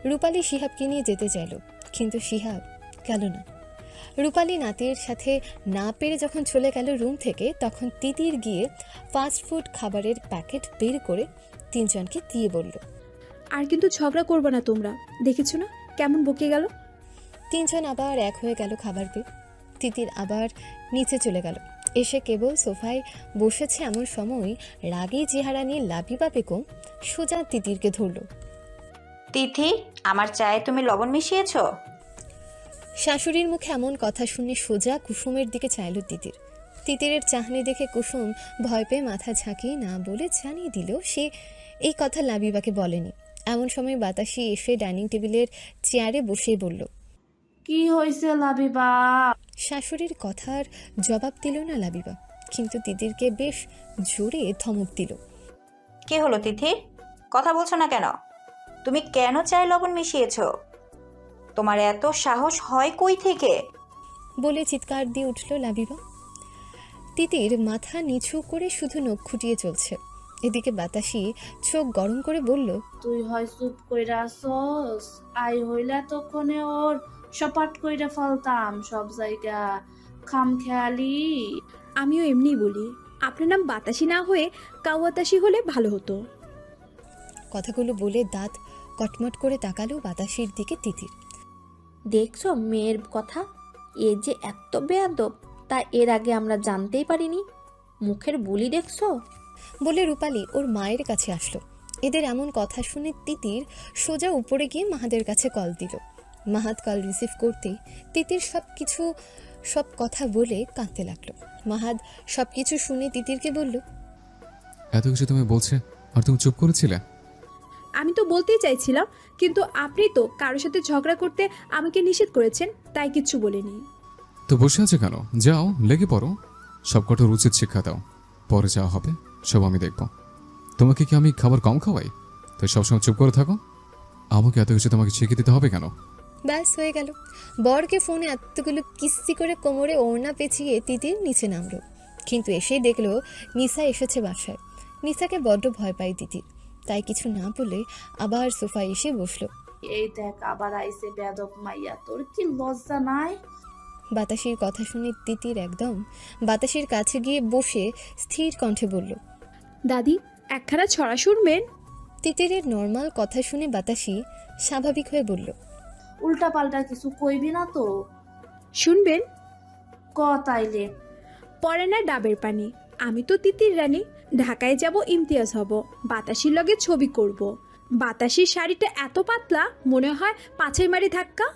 Speaker 3: রূপালী শিহাবকে নিয়ে যেতে চাইল, কিন্তু শিহাব গেল না। রূপালী নাতির সাথে না পেরে যখন চলে গেল রুম থেকে, তখন তিতির গিয়ে ফাস্টফুড খাবারের প্যাকেট বের করে তিনজনকে দিয়ে বলল,
Speaker 1: আর কিন্তু ঝগড়া করবে না তোমরা, দেখেছো না কেমন বকে গেল।
Speaker 3: তিনজন আবার এক হয়ে গেল খাবার পেয়ে। তিতির আবার নিচে চলে গেল। এসে কেবল সোফায় বসেছে এমন সময় রাগী চেহারা নিয়ে লাবিবা বেগম সোজা তিতিরকে ধরল।
Speaker 6: তিথি, আমার চায়ে তুমি লবণ মিশিয়েছো?
Speaker 3: শাশুড়ির মুখে এমন কথা শুনে সোজা কুসুমের দিকে চাইল তিতির। তিতিরের চাহনি দেখে কুসুম ভয় পেয়ে মাথা ঝাঁকিয়ে না বলে জানিয়ে দিল সে এই কথা লাবিবাকে বলেনি। এমন সময় বাতাসি এসে ডাইনিং টেবিলের চেয়ারে বসেই বলল,
Speaker 5: কি হয়েছে লাবিবা?
Speaker 3: শাশুড়ির কথার জবাব দিল না লাবিবা, কিন্তু তিতিরকে বেশ জোরে ধমক দিল।
Speaker 6: কি হলো তিথি, কথা বলছো না কেন? তুমি কেন চায়ে লবণ মিশিয়েছো? তোমার এত সাহস হয় কই থেকে?
Speaker 3: বলে চিৎকার দিয়ে উঠল লাবিবা। তিতির মাথা নিচু করে শুধু নখ খুঁটিয়ে চলছে। এদিকে বাতাসি চোখ গরম করে বলল,
Speaker 5: তুই হয় চুপ কইরা আসস, আই হইলা তখনে ওর সপাট কইরা ফলতাম সব জায়গা খাম খেয়ালি।
Speaker 1: আমিও এমনি বলি, আপনার নাম বাতাসি না হয়ে কাওয়াতাসি হলে ভালো হতো।
Speaker 3: কথাগুলো বলে দাঁত কটমট করে তাকালো বাতাসির দিকে তিতির।
Speaker 13: দেখছো মেয়ের কথা, এ যে এত বেয়াদব তা এর আগে আমরা জানতেই পারিনি। মুখের বুলি দেখছো?
Speaker 3: বলে রূপালী ওর মায়ের কাছে আসলো। এদের এমন কথা শুনে তিতির সোজা উপরে গিয়ে মাহাদের কাছে কল দিল। মাহাত কল রিসিভ করতেই তিতির সব কথা বলে কাঁদতে লাগলো। মাহাদ সব কিছু শুনে তিতিরকে বলল,
Speaker 8: এত কিছু তুমি বলছে আর তুমি চুপ করেছিলে?
Speaker 1: আমি তো বলতেই চাইছিলাম, কিন্তু আপনি তো কারোর সাথে ঝগড়া করতে আমাকে নিষেধ করেছেন, তাই কিচ্ছু বলিনি।
Speaker 8: তো বসে আছে কেন? যাও লেগে পড়ো, সব কটার উচিত শিক্ষা দাও। পরে যাওয়া হবে, সব আমি দেখব। তোমাকে কি আমি খাবার কম খাওয়াই? তাই সবসময় চুপ করে থাকো? আমাকে এত কিছু তোমাকে শিখিয়ে দিতে হবে কেন?
Speaker 3: ব্যাস হয়ে গেল। বরকে ফোনে এতগুলো কিস্তি করে কোমরে ওড়না পেঁচিয়ে তিতির নিচে নামলো। কিন্তু এসেই দেখলো নিসা এসেছে বাসায়। নিসাকে বড্ড ভয় পায় তিতির, তাই কিছু না বলে আবার সোফায় এসে বসলো।
Speaker 5: এই দেখ আবার আইছে বেয়াদব মাইয়া, তোর কি লজ্জা নাই?
Speaker 3: বাতাসির কথা শুনে তিতির একদম বাতাসির কাছে গিয়ে বসে স্থির কণ্ঠে বলল,
Speaker 1: দাদি একখানা ছড়া শুনবেন?
Speaker 3: তিতিরের নর্মাল কথা শুনে বাতাসি স্বাভাবিক হয়ে বলল,
Speaker 5: উল্টা পাল্টা কিছু কইবি না তো?
Speaker 1: শুনবেন?
Speaker 5: ক তাইলে।
Speaker 1: পরে না ডাবের পানি। আমি তো তিতির রানী, ঢাকায় যাব, ইমতিয়াজ হব, বাতাসির লগে ছবি করব। বাতাসির শাড়িটা এত পাতলা মনে হয় পাছাই মারি ধাক্কা।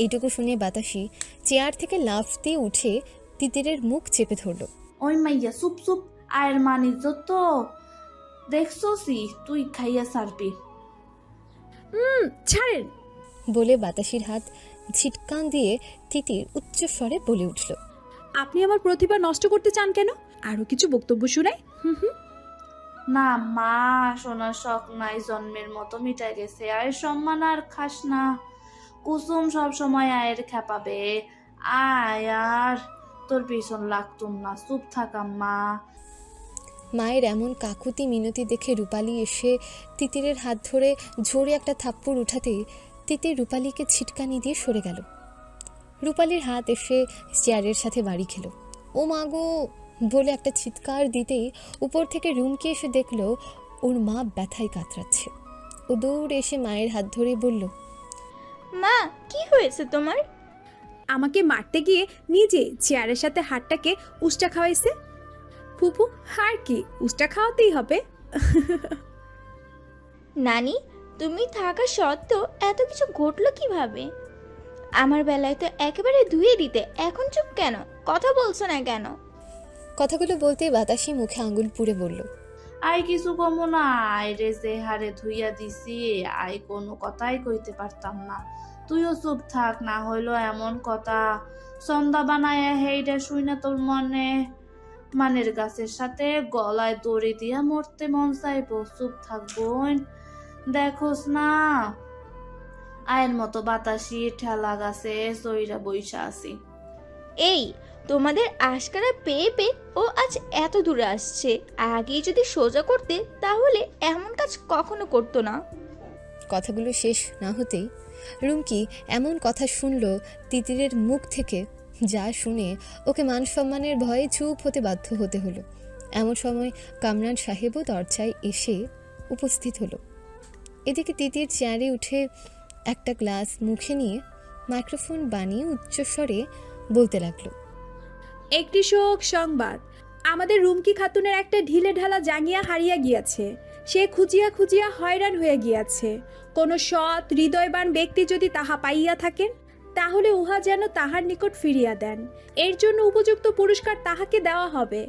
Speaker 3: এইটুকু শুনে বাতাসি চেয়ার থেকে লাফ দিয়ে উঠে তিতিরের মুখ চেপে ধরল।
Speaker 5: ওই মাইয়া চুপ চুপ, আয়ের মান ইজ্জত তো দেখছসি, তুই খাইয়া সারবি।
Speaker 1: ছাড়েন
Speaker 3: বলে বাতাসির হাত ঝিটকান দিয়ে তিতির উচ্চ স্বরে বলে উঠল,
Speaker 1: আপনি আমার প্রতিভা নষ্ট করতে চান কেন? আরো কিছু বক্তব্য শুনাই?
Speaker 5: না মা, শোনার শখ নাই, জন্মের মতো মিটাই গেছে। আয়ের সম্মান আর খাস না। কুসুম সব সময় আয়ের খেপাবে। আয় আর তোর পিছন লাগতুম না, চুপ থাকা মা।
Speaker 3: মায়ের এমন কাকুতি মিনতি দেখে রূপালী এসে তিতিরের হাত ধরে জোরে একটা থাপ্পড় উঠাতেই তিতির রূপালীকে ছিটকানি দিয়ে সরে গেল। রূপালীর হাত এসে চেয়ারের সাথে বাড়ি খেল। ও মাগো বলে একটা চিৎকার দিতেই উপর থেকে রুমকে এসে দেখলো ওর মা ব্যথায় কাতরাচ্ছে। ও দৌড়ে এসে মায়ের হাত ধরে বলল,
Speaker 12: মা কি হয়েছে তোমার?
Speaker 1: আমাকে মারতে গিয়ে নিজে চেয়ারের সাথে হাতটাকে উষ্টা খাওয়াইছে। ফুপু আর কি, উষ্টা খাওয়াতেই হবে।
Speaker 12: নানি, তুমি থাকা সত্ত্বেও এত কিছু ঘটলো কিভাবে? আমার বেলায় তো একেবারে ধুয়ে দিতে, এখন চুপ কেন? কথা বলছো না কেন?
Speaker 3: কথাগুলো বলতে বাতাসি মুখে আঙ্গুল পুড়ে বলল,
Speaker 5: আই কিছু কমো না, আয় রে যে হারে ধুইয়া দিছি, আই কোনো কথাই কইতে পারতাম না। তুইও চুপ থাক, না হইলো এমন কথা সন্ধ্যা বানায় হেইডা শুই না তোর মনে মানের গাছের সাথে গলায় দড়ি দিয়া মরতে মন চাইবো। চুপ থাক বোন, দেখোস না আয়ের মতো বাতাসি ঠেলা গাছে চইরা বইসা আছি।
Speaker 12: এই তোমাদের আশকারা পেয়ে পেয়ে ও আজ এত দূরে আসছে। আগেই যদি সোজা করতে তাহলে এমন কাজ কখনো করতো না।
Speaker 3: কথাগুলো শেষ না হতেই রুমকি এমন কথা শুনল তিতিরের মুখ থেকে, যা শুনে ওকে মান সম্মানের ভয়ে চুপ হতে বাধ্য হতে হলো। এমন সময় কামরান সাহেবও দরজায় এসে উপস্থিত হলো। এদিকে তিতির চেয়ারে উঠে একটা গ্লাস মুখে নিয়ে মাইক্রোফোন বানিয়ে উচ্চস্বরে বলতে লাগলো।
Speaker 1: একটি শোক সংবাদ, আমাদের রুমকি খাতুনের একটা ঢিলে ঢালা জাঙ্গিয়া হারিয়ে গিয়াছে। সে খুঁজিয়া খুঁজিয়া হয়রান হয়ে গিয়াছে। কোনো সৎ হৃদয়বান ব্যক্তি যদি তাহা পাইয়া থাকেন, তাহলে উহা যেন তাহার নিকট ফিরিয়া দেন। এর জন্য উপযুক্ত পুরস্কার তাহাকে দেওয়া হবে,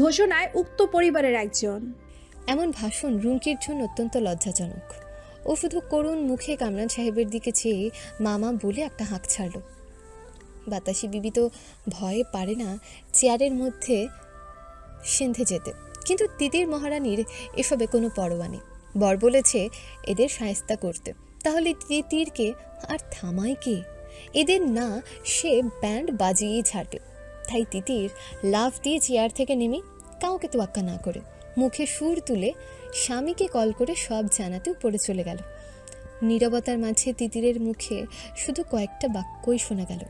Speaker 1: ঘোষণায় উক্ত পরিবারের একজন।
Speaker 3: এমন ভাষণ রুমকির জন্য অত্যন্ত লজ্জাজনক। ও শুধু করুণ মুখে কামরান সাহেবের দিকে চেয়ে মামা বলে একটা হাঁক ছাড়ল। বাতাসি বিবি তো ভয়ে পারে না চেয়ারের মধ্যে সেন্ধে যেতে, কিন্তু তিতির মহারানীর এসবে কোনো পরোয়া নেই। বর বলেছে এদের শায়েস্তা করতে, তাহলে তিতিরকে আর থামায় কে? এদের না সে ব্যান্ড বাজিয়েই ছাড়বে। তাই তিতির লাফ দিয়ে চেয়ার থেকে নেমে কাউকে তোয়াক্কা না করে মুখে সুর তুলে স্বামীকে কল করে সব জানাতে উপরে চলে গেল। নীরবতার মাঝে তিতিরের মুখে শুধু কয়েকটা বাক্যই শোনা গেল।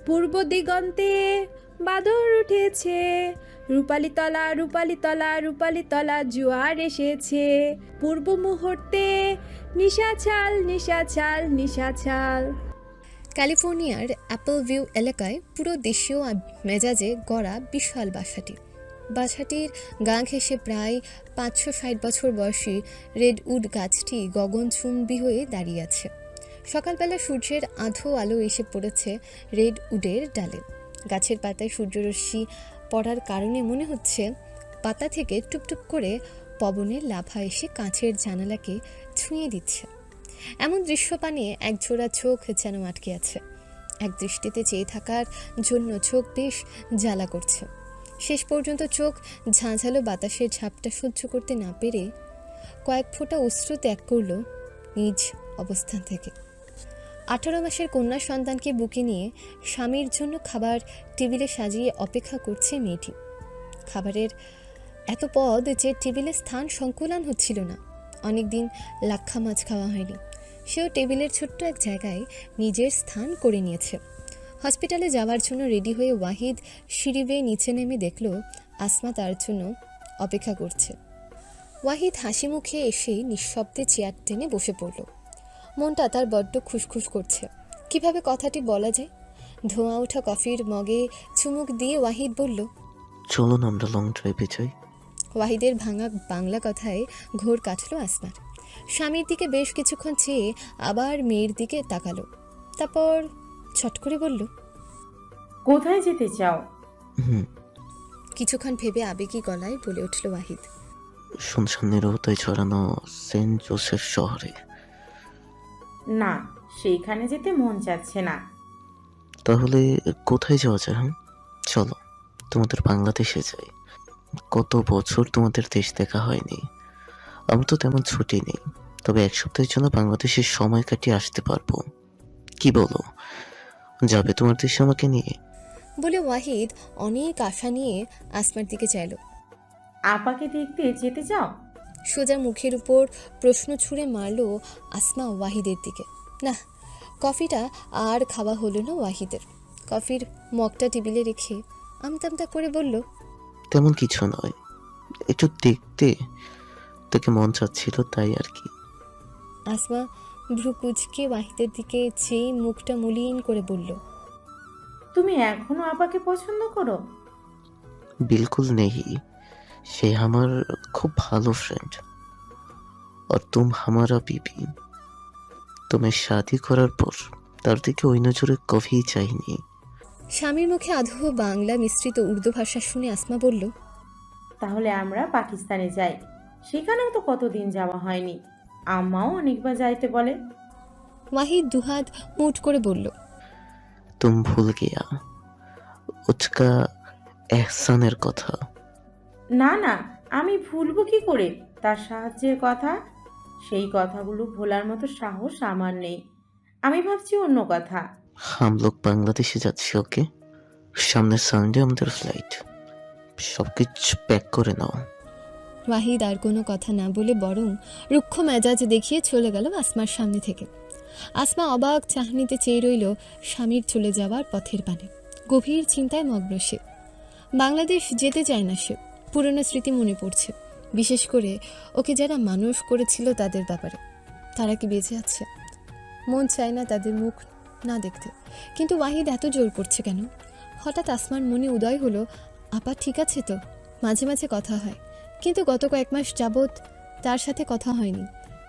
Speaker 1: পূর্ব দিগন্তে বাদর উঠেছে, রূপালী তলা রূপালী তলা রূপালী তলা জোয়ার এসেছে, পূর্ব মুহূর্তে নিশাছাল নিশাছাল নিশাছাল।
Speaker 3: ক্যালিফোর্নিয়ার অ্যাপল ভিউ এলাকায় পুরো দেশীয় মেজাজে গড়া বিশাল বাসাটির গা ঘেঁষে প্রায় 560 বছর বয়সী রেডউড গাছটি গগনচুম্বী হয়ে দাঁড়িয়ে আছে। সকালবেলা সূর্যের আধো আলো এসে পড়েছে রেডউডের ডালে। গাছের পাতায় সূর্যরশ্মি পড়ার কারণে মনে হচ্ছে পাতা থেকে টুপটুপ করে পবনের লাফা এসে কাঁচের জানালাকে ছুঁয়ে দিচ্ছে। এমন দৃশ্যপানে একজোড়া চোখ যেন আটকে আছে। এক দৃষ্টিতে চেয়ে থাকার জন্য চোখ বেশ জ্বালা করছে। শেষ পর্যন্ত চোখ ঝাঁঝালো বাতাসের ঝাপটা সহ্য করতে না পেরে কয়েক ফোঁটা অশ্রু ত্যাগ করল নিজ অবস্থান থেকে। 18 মাসের কন্যা সন্তানকে বুকে নিয়ে স্বামীর জন্য খাবার টেবিলে সাজিয়ে অপেক্ষা করছে মেয়েটি। খাবারের এত পদ যে টেবিলে স্থান সংকুলান হচ্ছিল না। অনেকদিন লাক্ষা মাছ খাওয়া হয়নি। সেও টেবিলের ছোট্ট এক জায়গায় নিজের স্থান করে নিয়েছে। হসপিটালে যাওয়ার জন্য রেডি হয়ে ওয়াহিদ সিঁড়ি বেয়ে নিচে নেমে দেখল আসমা তার জন্য অপেক্ষা করছে। ওয়াহিদ হাসি মুখে এসে নিঃশব্দে চেয়ার টেনে বসে পড়ল। মনটা তার বড্ড খুশখুশ করছে। কিভাবে কথাটি বলা যায়? ধোঁয়া ওঠা কফির মগে চুমুক দিয়ে ওয়াহিদ বলল,
Speaker 18: চলুন আমরা লং ড্রাইভে যাই।
Speaker 3: ওয়াহিদের ভাঙা বাংলা কথায় ঘোর কাটল আসমার। স্বামীর দিকে বেশ কিছুক্ষণ চেয়ে আবার মেয়ের দিকে তাকালো। তারপর ছট করে বলল,
Speaker 19: কোথায় যেতে চাও?
Speaker 3: কিছুক্ষণ ভেবে আবেগী গলায় বলে উঠল ওয়াহিদ,
Speaker 18: শুনশান নিরবতায় ছড়ানো সেন্ট জোসেফ শহরে।
Speaker 19: না, সেইখানে যেতে মন চাচ্ছে না।
Speaker 18: তাহলে কোথায় যাওয়া যায়? চলো তোমাদের বাংলাদেশে যাই। কত বছর তোমাদের দেশ দেখা হয়নি। আমার তো তেমন ছুটি নেই, তবে 1 সপ্তাহের জন্য বাংলাদেশের সময় কাটিয়ে আসতে পারবো। কি বলো, যাবে তোমার দেশে আমাকে নিয়ে?
Speaker 3: বলে ওয়াহিদ অনেক আশা নিয়ে আসমার দিকে চাইল।
Speaker 19: আপাকে দেখতে যেতে চাও?
Speaker 3: সোজা মুখের উপর প্রশ্ন ছুঁড়ে মারল আসমা ওয়াহিদের দিকে। না, কফিটা আর খাওয়া হলো না ওয়াহিদের। কফির মগটা টেবিলে রেখে আমতা করে বলল,
Speaker 18: তেমন কিছু নয়, একটু দেখতে তোকে মন চাচ্ছিল, তাই আর কি।
Speaker 3: আসমা ভ্রু কুঁচকে ওয়াহিদের দিকে চেয়ে মুখটা মলিন করে বলল,
Speaker 19: তুমি এখনো আপাকে পছন্দ করো?
Speaker 18: बिल्कुल नहीं, সে আমার খুব ভালো ফ্রেন্ড और तुम हमारा बीबी। तुम्हें शादी করার পর তার দিকে ওই নজরে কফি চাইনি।
Speaker 3: স্বামীর মুখে আধো বাংলা মিশ্রিত উর্দু ভাষা শুনে আসমা বলল,
Speaker 19: তাহলে আমরা পাকিস্তানে যাই, সেখানেও তো কতদিন যাওয়া হয়নি। আম্মাও অনেকবার যাইতে বলে।
Speaker 3: ওয়াহিদ দুহাত মুঠ করে বলল,
Speaker 18: तुम भूल गया उसका এহসানের কথা।
Speaker 19: না না, আমি ভুলবো কি করে তার সাহায্যের কথা? সেই কথাগুলো ভোলার মতো সাহস আমার নেই। আমি ভাবছি অন্য কথা।
Speaker 18: हम लोग বাংলাদেশে যাচ্ছি, ওকে? সামনের সানডে আমাদের ফ্লাইট। সবকিছু প্যাক করে নাও।
Speaker 3: ওয়াহিদ আর কোনো কথা না বলে বরং রুক্ষ মেজাজ দেখিয়ে চলে গেল আসমার সামনে থেকে। আসমা অবাক চাহনিতে চেয়ে রইল স্বামীর চলে যাওয়ার পথের পানে। গভীর চিন্তায় মগ্ন সে। বাংলাদেশ যেতে চায় না সে। পুরনো স্মৃতি মনে পড়ছে, বিশেষ করে ওকে যারা মানুষ করেছিল তাদের ব্যাপারে। তারা কি বেঁচে আছে? মন চায় না তাদের মুখ না দেখতে, কিন্তু ওয়াহিদ এত জোর করছে কেন? হঠাৎ আসমার মনে উদয় হলো, আপা ঠিক আছে তো? মাঝে মাঝে কথা হয়, কিন্তু গত কয়েক মাস যাবৎ তার সাথে কথা হয়নি।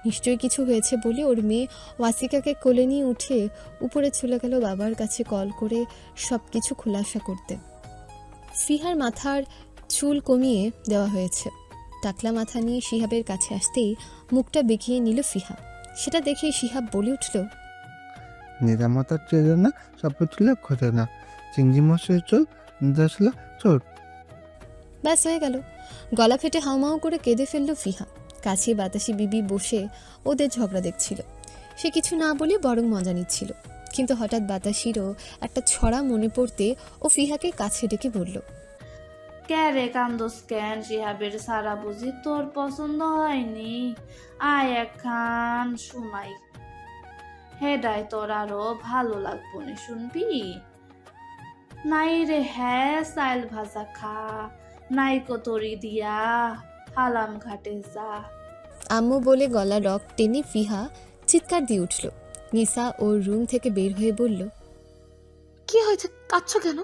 Speaker 3: নিশ্চয়ই কিছু হয়েছে বলে ওর মেয়ে ওয়াসিকাকে কোলে নিয়ে উঠে উপরে চলে গেল বাবার কাছে কল করে সব কিছু খোলাসা করতে। ফিহার মাথার চুল কমিয়ে দেওয়া হয়েছে। টাকলা মাথা নিয়ে শিহাবের কাছে আসতেই মুখটা বেঁকিয়ে নিল ফিহা। সেটা দেখে শিহাব বলে উঠল,
Speaker 15: নিরামতার চেয়ে না সব চুলে খোঁজে না, চিংড়ি মশাই চোর দাসলা চোর।
Speaker 3: ব্যাস হয়ে গেল। গলা ফেটে হাউমাউ করে কেঁদে ফেলল ফিহা। কাছে বাতাসি বিবি বসে ওদের ঝগড়া দেখছিল। সে কিছু না বলে বরং মজা নিচ্ছিল। কিন্তু হঠাৎ বাতাসিরও একটা ছড়া মনে পড়তে ও ফিহাকে কাছে ডেকে বলল,
Speaker 5: কে রে কান্দোস কেন? শিহাবের সারা বুঝি তোর পছন্দ হয়নি? আয় একখান শুনাই, হেডাই তোর আরো ভালো লাগবো নি, শুনবি? নাই রে হ্যাঁ, চাইল ভাজা খা, নাই কতরি দিয়া হালাম ঘাটে যা।
Speaker 3: আম্মু বলে গলা রক টেনে ফিহা চিৎকার দিয়ে উঠল। নিসা ওর রুম থেকে বের হয়ে বলল,
Speaker 11: কি হয়েছে, কাঁদছো কেন?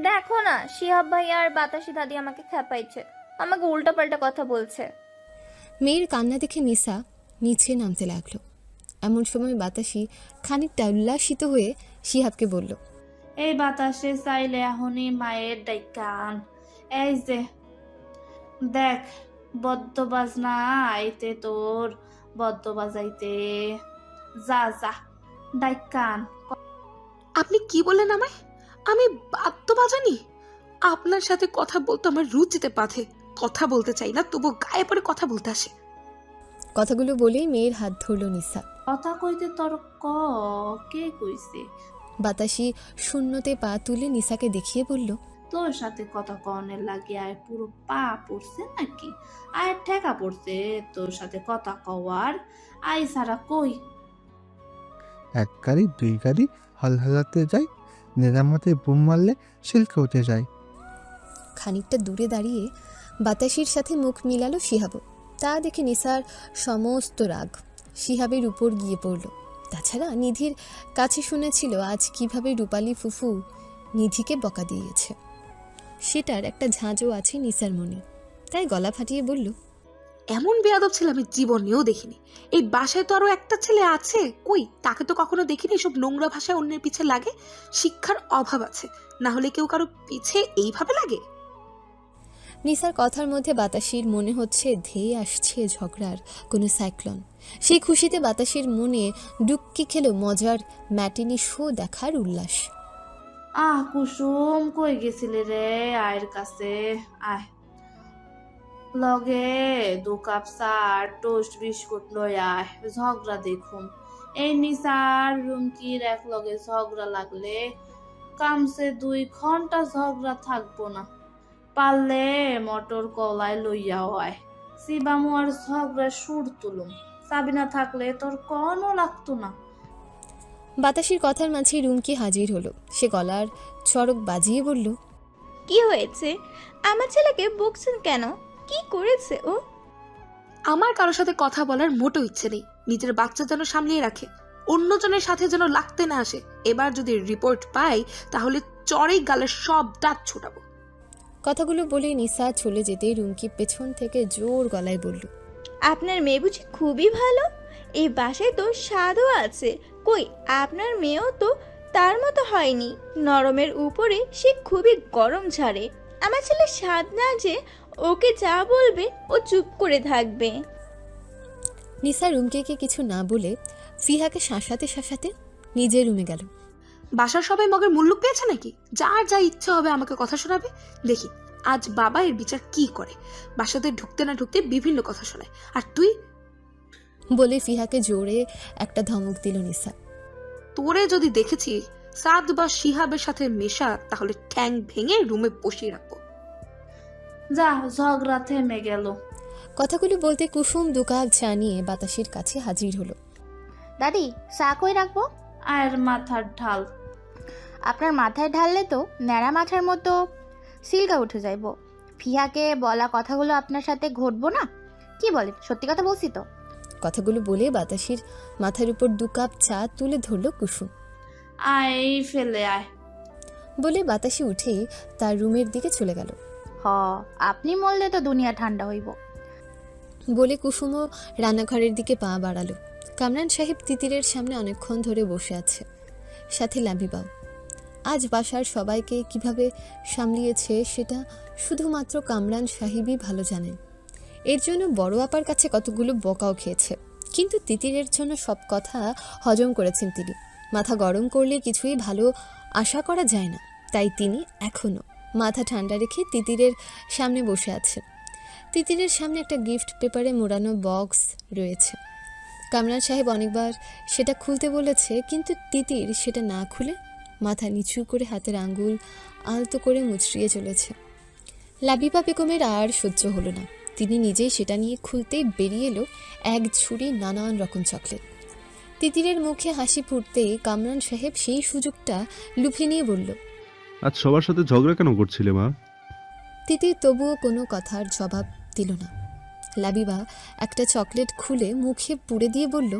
Speaker 12: দেখো না, শিহাব ভাই আর বাতাসি দাদি আমাকে খেপাইছে, আমাকে উল্টাপাল্টা কথা বলছে।
Speaker 3: মেয়ের কান্না দেখে নিসা নিচে নামতে লাগলো। এমন সময় বাতাসি খানিকটা উল্লাসিত হয়ে শিহাবকে বলল,
Speaker 5: এই বাতাসে চাইলে এখনই মায়ের ডাইকান। এই যে দেখ, বদ্ধ বাজনা আইতে, তোর বদ্ধ বাজাইতে, যা যা ডাইকান।
Speaker 11: আপনি কি বললেন আমায়? আমি বাদ্য বাজানি? আপনার সাথে কথা বলতে আমার রুচিতে বাধে। কথা বলতে চাই না, তবু গায়ে পড়ে কথা বলতে আসে।
Speaker 3: কথাগুলো বলেই মেয়ের হাত ধরল নিসা।
Speaker 5: কথা কইতে তোর কে কইছে?
Speaker 3: বাতাসি শূন্যতে পা তুলে নিসাকে দেখিয়ে বলল,
Speaker 5: তোর সাথে কথা কনের লাগে আয় পুরো পা পড়ছে নাকি? আয় ঠেকা পড়ছে তোর সাথে কথা কওয়ার? আয় সারা কই?
Speaker 15: এক গাড়ি দুই গাড়ি হলহলাতে যায়, নিরামতে বুম মারলে সিল্কে উঠে যায়।
Speaker 3: খানিকটা দূরে দাঁড়িয়ে বাতাসির সাথে মুখ মিলালো শিহাব। তা দেখে নিসার সমস্ত রাগ শিহাবের উপর গিয়ে পড়ল। তাছাড়া নিধির কাছে শুনেছিল আজ কিভাবে রূপালী ফুফু নিধিকে বকা দিয়েছে। সেটার একটা ঝাঁঝও আছে নিসার মনে। তাই গলা ফাটিয়ে বলল,
Speaker 11: এমন বেয়াদব ছেলে আমি জীবনেও দেখিনি। এই বাসায় তো আরো একটা ছেলে আছে, কই তাকে তো কখনো দেখিনি। এসব নোংরা ভাষায় অন্যের পিছে লাগে। শিক্ষার অভাব আছে, না হলে কেউ কারো পিছে এইভাবে লাগে?
Speaker 3: নিসার কথার মধ্যে বাতাসির মনে হচ্ছে ধেয়ে আসছে ঝগড়ার কোনো সাইক্লোন। সেই খুশিতে বাতাসির মনে ডুবকি খেল মজার ম্যাটিনি শো দেখার উল্লাস।
Speaker 5: কুসুম কই গেছিলে রে? আয়ের কাছে আয়, লগে 2 কাপ চা আর টোস্ট বিস্কুট লই আয়, ঝগড়া দেখুম। এই নিসার রুমকির এক লগে ঝগড়া লাগলে কামসে 2 ঘন্টা ঝগড়া থাকবো না। পারলে মটর কলাই লইয়া হয়, সিবামু আর ঝগড়া সুর তুলুম। সাবিনা থাকলে তোর কোনো লাগতো না।
Speaker 3: বাতাসির কথার মাঝে রুমকি হাজির হলো। সে গলার চড়ক বাজিয়ে বলল,
Speaker 12: কি হয়েছে? আমার ছেলেকে বকছেন কেন? কি করেছে ও?
Speaker 11: আমার কারোর সাথে কথা বলার মোটো ইচ্ছে নেই। নিজের বাচ্চা যেন সামলিয়ে রাখে, অন্যজনের সাথে যেন লাগতে না আসে। এবার যদি রিপোর্ট পাই তাহলে চড়েই গালের সব দাঁত ছোটাবো।
Speaker 3: কথাগুলো বলে নিসা চলে যেতে রুমকি পেছন থেকে জোর গলায় বলল,
Speaker 12: আপনার মেয়ে বুঝি খুবই ভালো? এই বাসায় তো স্বাদও আছে। কই আপনার মেয়েও তো তার মতো হয়নি, নরমের উপরে সে খুবই গরম ছাড়ে। আমার ছেলে স্বাদ না যে ওকে যা বলবে ও চুপ করে থাকবে।
Speaker 3: নিসা রুমকিকে কিছু না বলে ফিহাকে শাসাতে শাসাতে নিজের রুমে গেল।
Speaker 11: বাসার সবাই মগের মুল্লুক পেয়েছে নাকি? যার যা ইচ্ছে হবে আমাকে কথা শোনাবে। দেখি আজ বাবা এর বিচার কি করে। বাসাতে ঢুকতে না ঢুকতে বিভিন্ন কথা শোনায়, আর তুই?
Speaker 3: বলে ফিহাকে জোরে একটা ধমক দিল নিসা।
Speaker 11: তোরে যদি দেখেছি সাদ বা শিহাবের সাথে মেশা, তাহলে ঠ্যাং ভেঙে রুমে বসিয়ে রাখবো।
Speaker 5: যা, ঝগড়া থেমে গেল।
Speaker 3: কথাগুলো বলতে কুসুম 2 কাপ চা নিয়ে বাতাসির কাছে হাজির হলো।
Speaker 2: দাদি চা কই রাখবো?
Speaker 5: আয়ের মাথার ঢাল।
Speaker 2: আপনার মাথায় ঢাললে তো ন্যাড়া মাথার মতো সিলকা উঠে যাইব। ফিয়াকে বলা কথাগুলো আপনার সাথে ঘটবো না? কি বলেন, সত্যি কথা বলছি তো?
Speaker 3: কথাগুলো বলে বাতাসের মাথার উপর 2 কাপ চা তুলে ধরল কুসুম।
Speaker 5: আয় ফেলে আয়
Speaker 3: বলে বাতাসে উঠে তার রুমের দিকে চলে গেল।
Speaker 2: হ, আপনি মরলে তো দুনিয়া ঠান্ডা হইব।
Speaker 3: বলে কুসুমও রান্নাঘরের দিকে পা বাড়ালো। কামরান সাহেব তিতিরের সামনে অনেকক্ষণ ধরে বসে আছে, সাথে লাবিবাও। আজ বাসার সবাইকে কিভাবে সামলিয়েছে সেটা শুধুমাত্র কামরান সাহেবই ভালো জানেন। এর জন্য বড় আপার কাছে কতগুলো বকাও খেয়েছে, কিন্তু তিতিরের জন্য সব কথা হজম করেছেন তিনি। মাথা গরম করলে কিছুই ভালো আশা করা যায় না, তাই তিনি এখনও মাথা ঠান্ডা রেখে তিতিরের সামনে বসে আছেন। তিতিরের সামনে একটা গিফট পেপারে মোড়ানো বক্স রয়েছে। কামরান সাহেব অনেকবার সেটা খুলতে বলেছে, কিন্তু তিতির সেটা না খুলে মাথা নিচু করে হাতের আঙ্গুল আলতো করে মুচড়িয়ে চলেছে। লাবিবা বেগমের আর সহ্য হলো না, তিনি নিজেই সেটা নিয়ে খুলতেই বেরিয়ে এলো এক ঝুড়ি নানান রকম চকলেট। তিতিরের মুখে হাসি ফুটতেই কামরান সাহেব সেই সুযোগটা লুফে নিয়ে বলল,
Speaker 10: আজ সবার সাথে ঝগড়া কেন করছিলে মা?
Speaker 3: তিতির তবুও কোনো কথার জবাব দিল না। লাবিবা একটা চকলেট খুলে মুখে পুড়ে দিয়ে বলল,